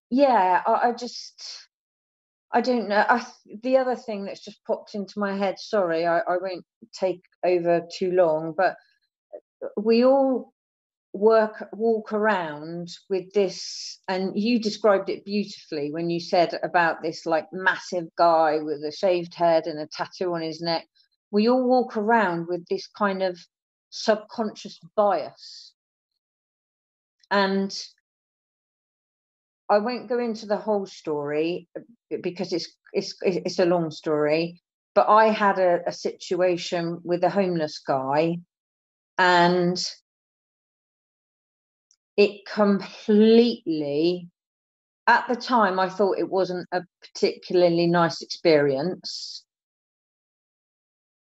Yeah, I don't know. The other thing that's just popped into my head, sorry, I won't take over too long, but we all walk around with this, and you described it beautifully when you said about this like massive guy with a shaved head and a tattoo on his neck. We all walk around with this kind of subconscious bias, and I won't go into the whole story because it's a long story, but I had a situation with a homeless guy, and it completely, at the time, I thought it wasn't a particularly nice experience.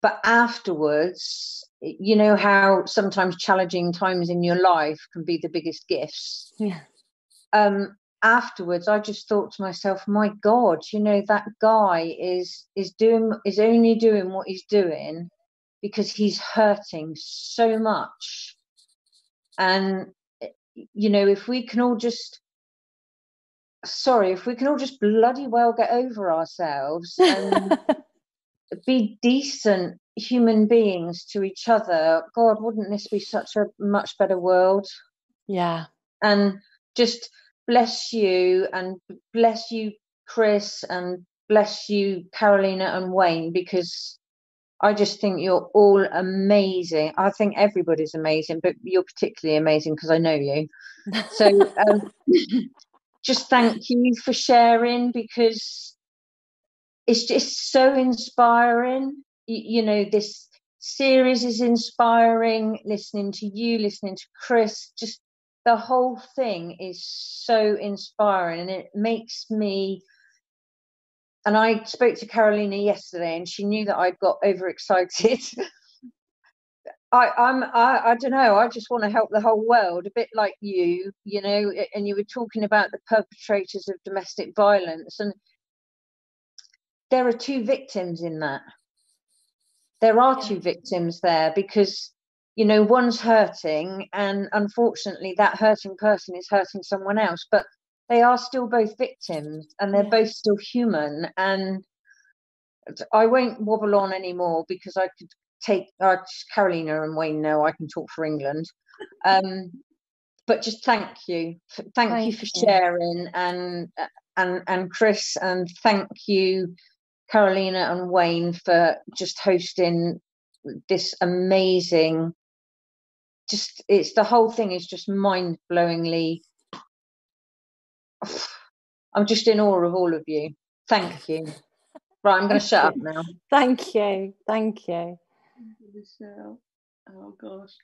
But afterwards, you know how sometimes challenging times in your life can be the biggest gifts. Yeah. Afterwards, I just thought to myself, my God, you know, that guy is only doing what he's doing because he's hurting so much. And, you know, if we can all just bloody well get over ourselves and be decent human beings to each other, God, wouldn't this be such a much better world? Yeah. And just bless you, and bless you, Chris, and bless you, Carolina and Wayne, because I just think you're all amazing. I think everybody's amazing, but you're particularly amazing because I know you. So just thank you for sharing, because it's just so inspiring. You know, this series is inspiring. Listening to you, listening to Chris, just the whole thing is so inspiring, and it makes me. And I spoke to Carolina yesterday, and she knew that I'd got overexcited. I don't know. I just want to help the whole world, a bit like you know. And you were talking about the perpetrators of domestic violence, and there are two victims in that. There are two victims there, because, you know, one's hurting, and unfortunately that hurting person is hurting someone else, but they are still both victims, and they're both still human. And I won't wobble on anymore, because I could take Carolina and Wayne know I can talk for England. But just thank you for sharing, and Chris, and thank you, Carolina and Wayne, for just hosting this amazing, it's the whole thing is just mind-blowingly, I'm just in awe of all of you. Thank you. Right, I'm going to shut up now. Thank you. Michelle. Oh gosh.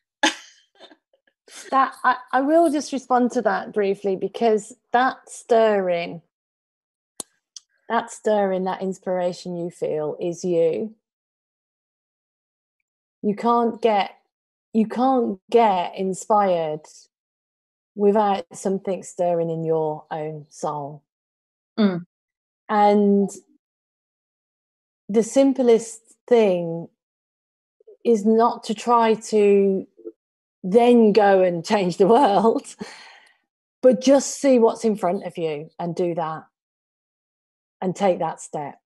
That I will just respond to that briefly, because that stirring, that inspiration you feel is you. You can't get inspired without something stirring in your own soul. And the simplest thing is not to try to then go and change the world, but just see what's in front of you and do that, and take that step.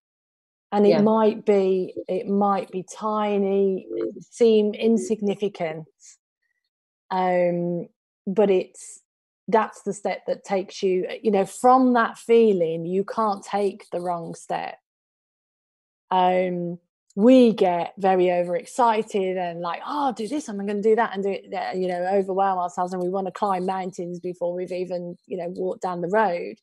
And it might be tiny, seem insignificant, but that's the step that takes you, you know, from that feeling. You can't take the wrong step. We get very overexcited and like, oh, do this, I'm going to do that, and do it, you know, overwhelm ourselves, and we want to climb mountains before we've even, you know, walked down the road.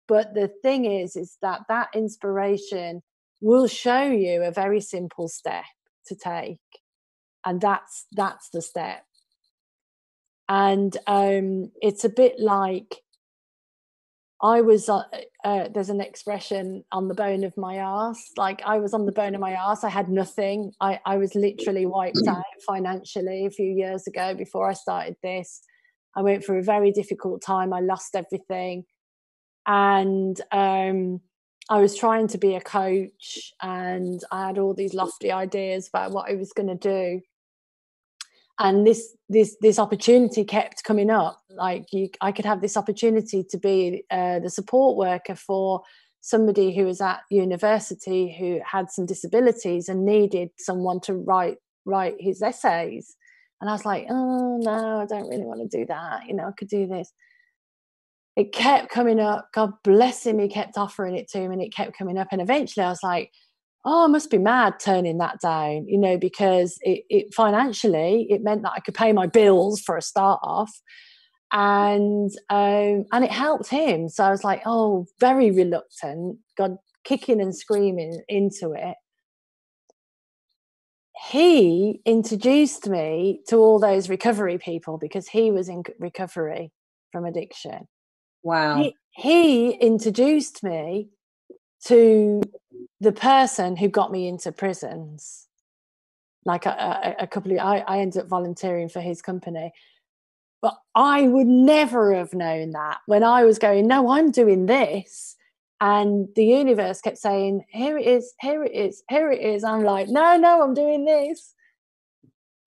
But the thing is that inspiration will show you a very simple step to take, and that's the step. And it's a bit like, I was there's an expression, on the bone of my arse. Like, I was on the bone of my arse. I had nothing. I was literally wiped out financially a few years ago before I started this. I went through a very difficult time. I lost everything, and I was trying to be a coach, and I had all these lofty ideas about what I was going to do. And this opportunity kept coming up. Like, I could have this opportunity to be the support worker for somebody who was at university who had some disabilities and needed someone to write his essays. And I was like, oh no, I don't really want to do that. You know, I could do this. It kept coming up. God bless him, he kept offering it to me, and it kept coming up. And eventually I was like, oh, I must be mad turning that down, you know, because it financially, it meant that I could pay my bills for a start off, and it helped him. So I was like, oh, very reluctant, God, kicking and screaming into it. He introduced me to all those recovery people, because he was in recovery from addiction. Wow. He introduced me to the person who got me into prisons. Like a couple of, I ended up volunteering for his company, but I would never have known that when I was going, no, I'm doing this, and the universe kept saying, here it is, here it is, here it is. I'm like, no, I'm doing this.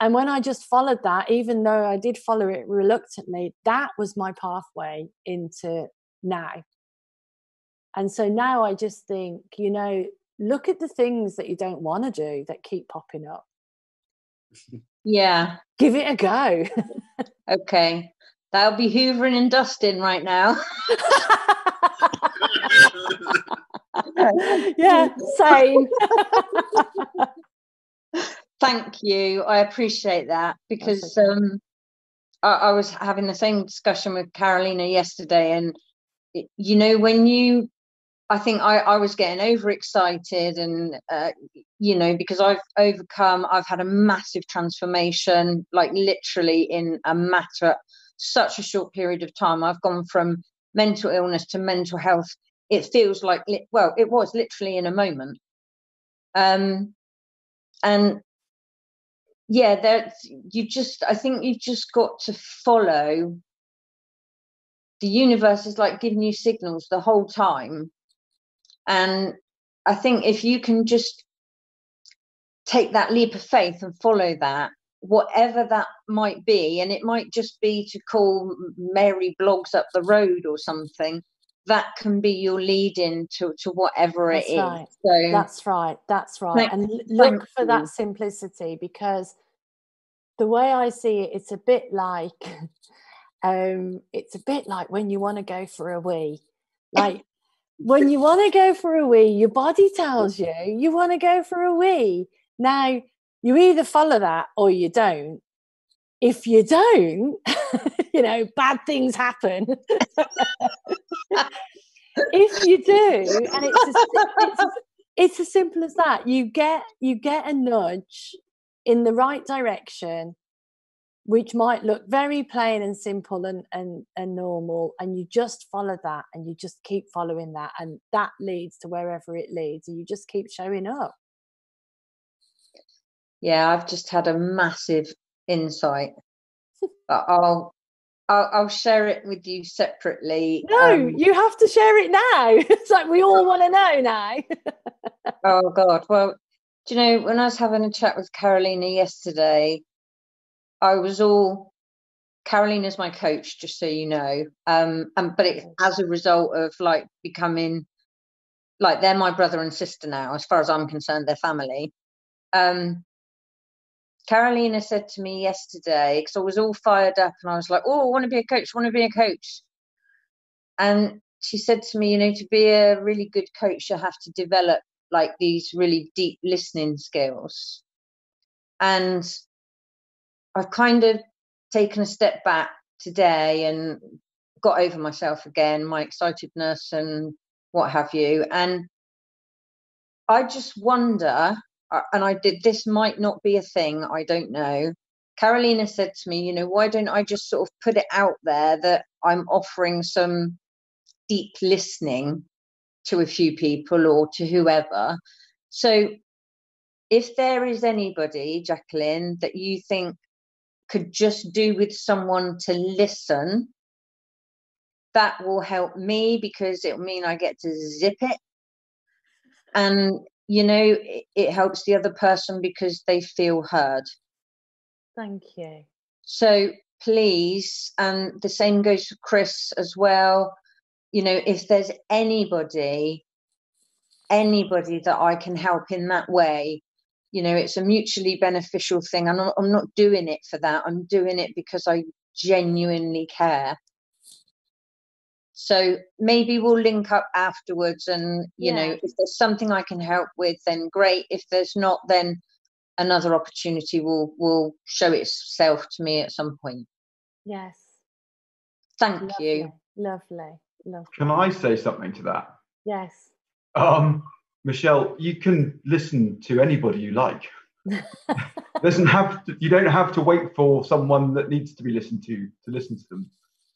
And when I just followed that, even though I did follow it reluctantly, that was my pathway into now. And so now I just think, you know, look at the things that you don't want to do that keep popping up. Yeah. Give it a go. Okay. That'll be hoovering and dusting right now. Yeah, same. Thank you. I appreciate that, because I was having the same discussion with Carolina yesterday, and you know, I think I was getting overexcited, and you know, because I've had a massive transformation, like literally in such a short period of time. I've gone from mental illness to mental health. It feels like, well, it was literally in a moment. And yeah, I think you've just got to follow. The universe is like giving you signals the whole time. And I think if you can just take that leap of faith and follow that, whatever that might be, and it might just be to call Mary Bloggs up the road or something, that can be your lead in to whatever it is. Right. So That's right. And look for that simplicity, because the way I see it, it's a bit like when you want to go for a wee. Like when you want to go for a wee, your body tells you want to go for a wee. Now, you either follow that or you don't. If you don't, bad things happen. If you do, and it's as simple as that. You get a nudge in the right direction, which might look very plain and simple and normal, and you just follow that, and you just keep following that, and that leads to wherever it leads, and you just keep showing up. Yeah, I've just had a massive insight. I'll share it with you separately. No, you have to share it now. It's like we all want to know now. Oh God. Well, do you know, when I was having a chat with Carolina yesterday, Carolina's my coach, just so you know. But it's as a result of like becoming, like, they're my brother and sister now, as far as I'm concerned, they're family. Carolina said to me yesterday, because I was all fired up and I was like, oh, I want to be a coach. And she said to me, to be a really good coach, you have to develop like these really deep listening skills. And I've kind of taken a step back today and got over myself again, my excitedness and what have you. And I just wonder, and this might not be a thing, I don't know. Carolina said to me, why don't I just sort of put it out there that I'm offering some deep listening to a few people or to whoever. So if there is anybody, Jacqueline, that you think could just do with someone to listen, that will help me, because it'll mean I get to zip it. And it helps the other person because they feel heard. Thank you. So please, and the same goes for Chris as well, if there's anybody that I can help in that way, it's a mutually beneficial thing. And I'm not doing it for that. I'm doing it because I genuinely care. So maybe we'll link up afterwards, and if there's something I can help with, then great. If there's not, then another opportunity will show itself to me at some point. Yes. Thank you. Lovely. Can I say something to that? Yes. Michelle, you can listen to anybody you like. You don't have to wait for someone that needs to be listened to listen to them.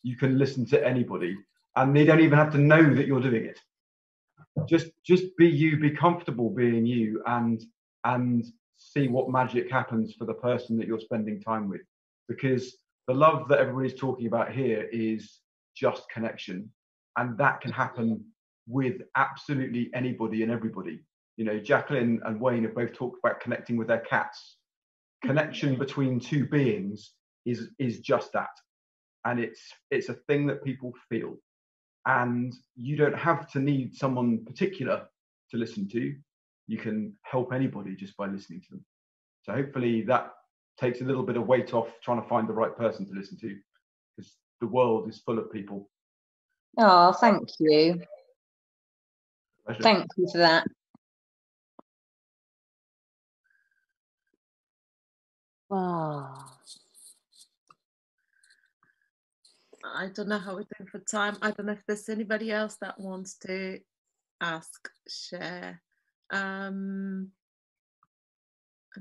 You can listen to anybody, and they don't even have to know that you're doing it. Just be you, be comfortable being you, and see what magic happens for the person that you're spending time with. Because the love that everybody's talking about here is just connection, and that can happen with absolutely anybody and everybody. Jacqueline and Wayne have both talked about connecting with their cats. Connection between two beings is just that, and it's a thing that people feel. And you don't have to need someone particular to listen to. You can help anybody just by listening to them. So hopefully that takes a little bit of weight off trying to find the right person to listen to, because the world is full of people. Oh, thank you. Pleasure. Thank you for that. Wow. I don't know how we're doing for time. I don't know if there's anybody else that wants to ask, share. And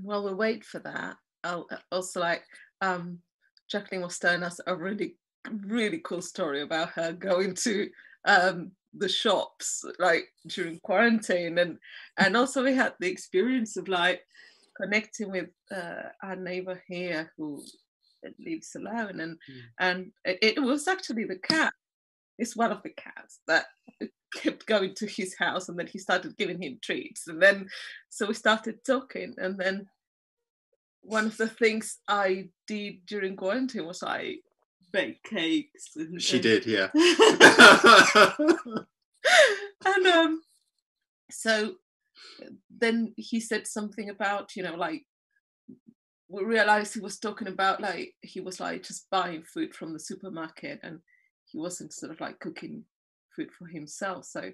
while we wait for that, I'll also Jacqueline was telling us a really, really cool story about her going to the shops like during quarantine, and also we had the experience of like connecting with our neighbor here who lives alone, and it was actually the cat. It's one of the cats that kept going to his house, and then he started giving him treats, and then so we started talking, and then one of the things I did during quarantine was I baked cakes. She did, yeah. And so then he said something about, like, we realized he was talking about, like, he was like just buying food from the supermarket, and he wasn't sort of like cooking food for himself. So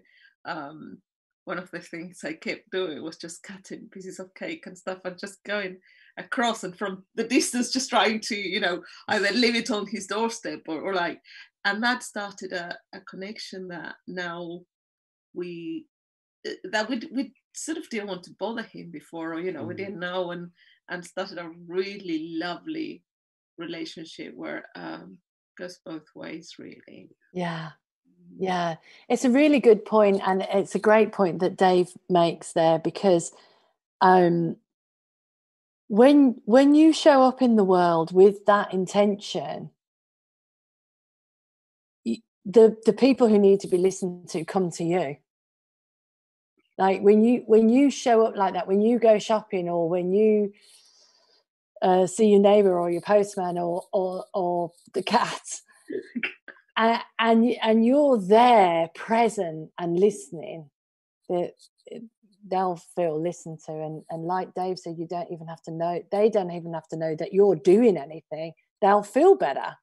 one of the things I kept doing was just cutting pieces of cake and stuff and just going across, and from the distance just trying to either leave it on his doorstep or like, and that started a connection that now we sort of didn't want to bother him before, or we didn't know, and started a really lovely relationship where goes both ways, really. Yeah, it's a really good point, and it's a great point that Dave makes there, because when you show up in the world with that intention, the people who need to be listened to come to you. Like when you show up like that, when you go shopping, or when you see your neighbor or your postman or the cat, and you're there present and listening, they'll feel listened to, and like Dave said, they don't even have to know that you're doing anything. They'll feel better.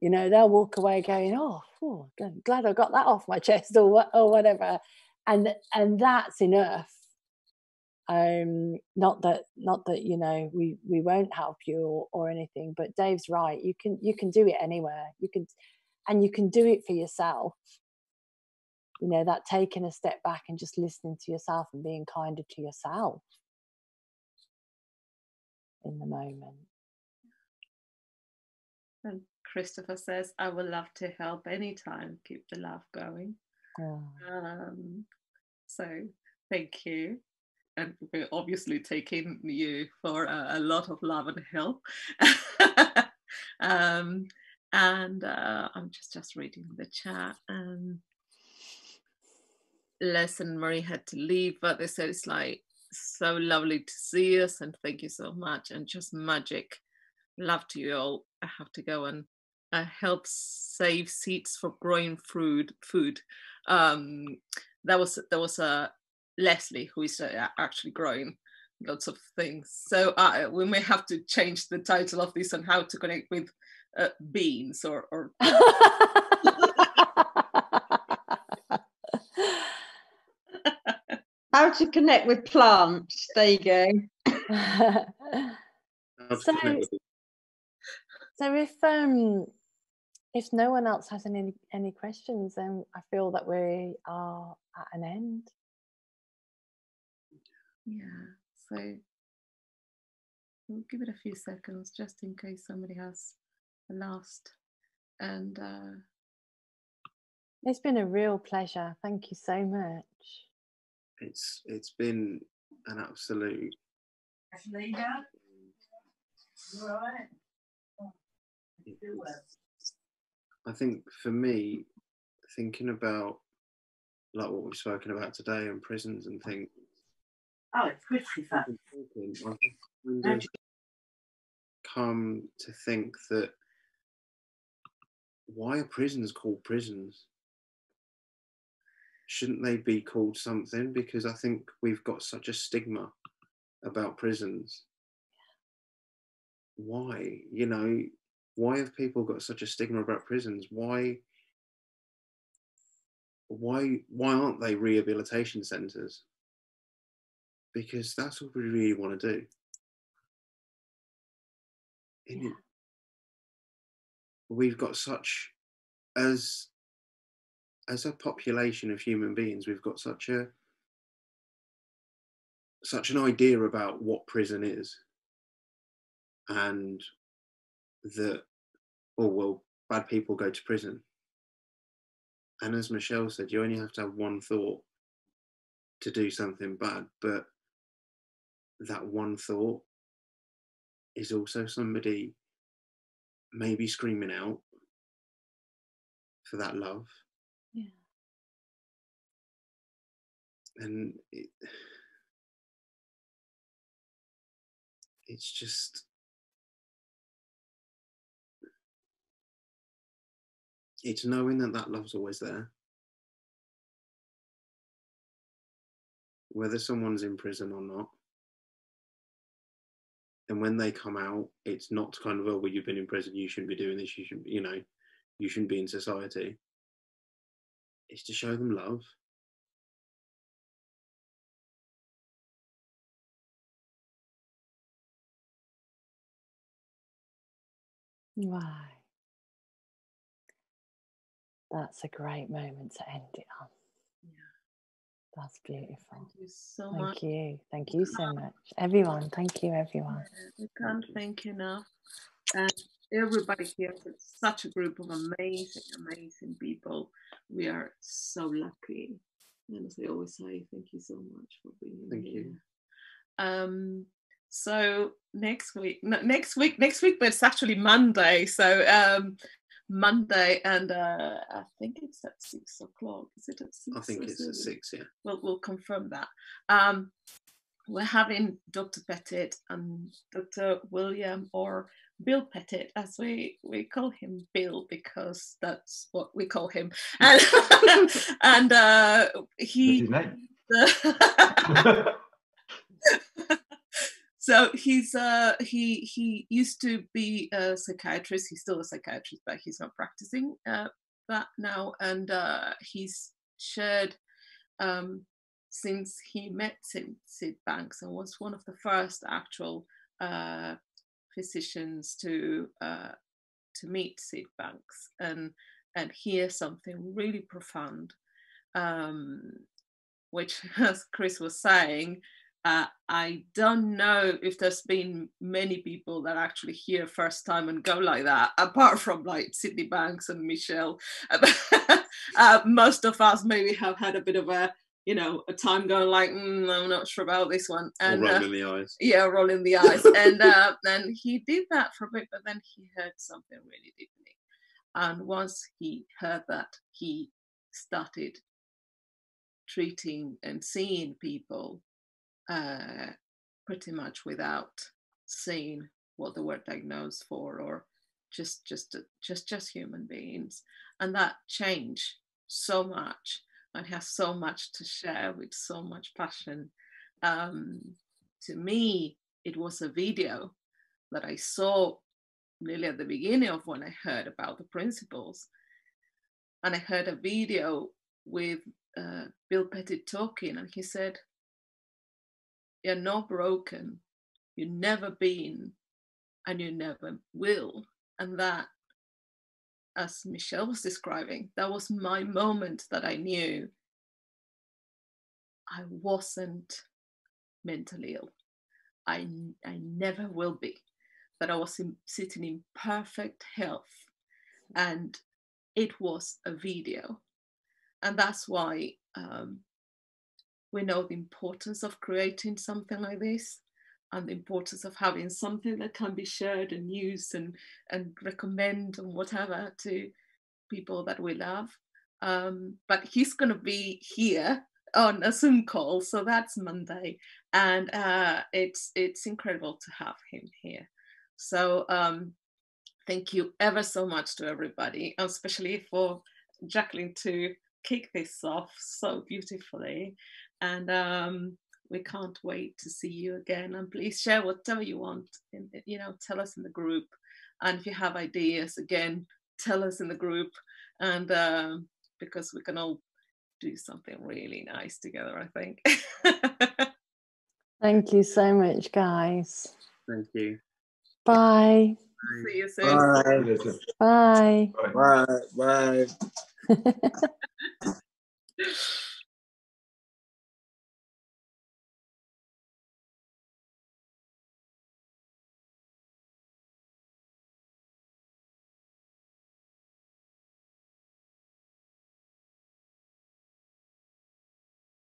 They'll walk away going, oh, glad I got that off my chest, or whatever, and that's enough. Not that we won't help you or anything, but Dave's right. You can do it anywhere. You can do it for yourself. That taking a step back and just listening to yourself and being kinder to yourself in the moment. And Christopher says, I would love to help anytime. Keep the love going. Oh. So thank you. And we're obviously taking you for a lot of love and help. And I'm just reading the chat. Les and Marie had to leave, but they said it's like so lovely to see us, and thank you so much, and just magic. Love to you all. I have to go and help save seeds for growing food. That was Leslie, who is actually growing lots of things. So we may have to change the title of this on how to connect with beans or how to connect with plants. There you go. So if no one else has any questions, then I feel that we are at an end. Yeah, so we'll give it a few seconds just in case somebody has a last. And it's been a real pleasure. Thank you so much. It's been an absolute. I think for me, thinking about like what we've spoken about today and prisons and things. Oh, it's pretty fun. I've come to think that why are prisons called prisons? Shouldn't they be called something? Because I think we've got such a stigma about prisons. Why? Why have people got such a stigma about prisons? Why aren't they rehabilitation centres? Because that's what we really want to do. Yeah. We've got such, as a population of human beings, we've got such an idea about what prison is, and that, bad people go to prison. And as Michelle said, you only have to have one thought to do something bad, but that one thought is also somebody maybe screaming out for that love. Yeah. And it's just, it's knowing that that love's always there. Whether someone's in prison or not. And when they come out, it's not kind of, oh, well, you've been in prison, you shouldn't be doing this, you shouldn't, you know, you shouldn't be in society. It's to show them love. Right. That's a great moment to end it on. Yeah. That's beautiful. Thank you so much. Thank you. Thank you so much. Everyone, thank you, everyone. We can't thank you enough. And everybody here, it's such a group of amazing, amazing people. We are so lucky. And as I always say, thank you so much for being Thank here. you. So next week, but it's actually Monday. So Monday, and I think it's at 6 o'clock. Is it at 6? I think it's at 6, yeah. We'll confirm that. We're having Dr. Pettit and Dr. William, or Bill Pettit, as we call him Bill, because that's what we call him. And, and he... That's his name. So he used to be a psychiatrist. He's still a psychiatrist, but he's not practicing that now. And he's shared since he met Sid Banks, and was one of the first actual physicians to meet Sid Banks and hear something really profound, which, as Chris was saying, I don't know if there's been many people that actually hear first time and go like that, apart from like Sydney Banks and Michelle. Most of us maybe have had a bit of a time going like, I'm not sure about this one. And rolling the eyes. Yeah, rolling the eyes. And then he did that for a bit, but then he heard something really deepening. And once he heard that, he started treating and seeing people pretty much without seeing what they were diagnosed for, or just human beings. And that changed so much, and has so much to share with so much passion. To me, it was a video that I saw nearly at the beginning of when I heard about the principles. And I heard a video with Bill Pettit talking, and he said, "You're not broken, you've never been, and you never will." And that, as Michelle was describing, that was my moment that I knew I wasn't mentally ill. I never will be. That I was sitting in perfect health, and it was a video. And that's why we know the importance of creating something like this, and the importance of having something that can be shared and used and recommend and whatever to people that we love. But he's going to be here on a Zoom call, so that's Monday, and it's incredible to have him here. So thank you ever so much to everybody, especially for Jacqueline to kick this off so beautifully. And we can't wait to see you again. And please share whatever you want. Tell us in the group. And if you have ideas, again, tell us in the group. And because we can all do something really nice together, I think. Thank you so much, guys. Thank you. Bye. See you soon. Bye. Bye. Bye. Bye.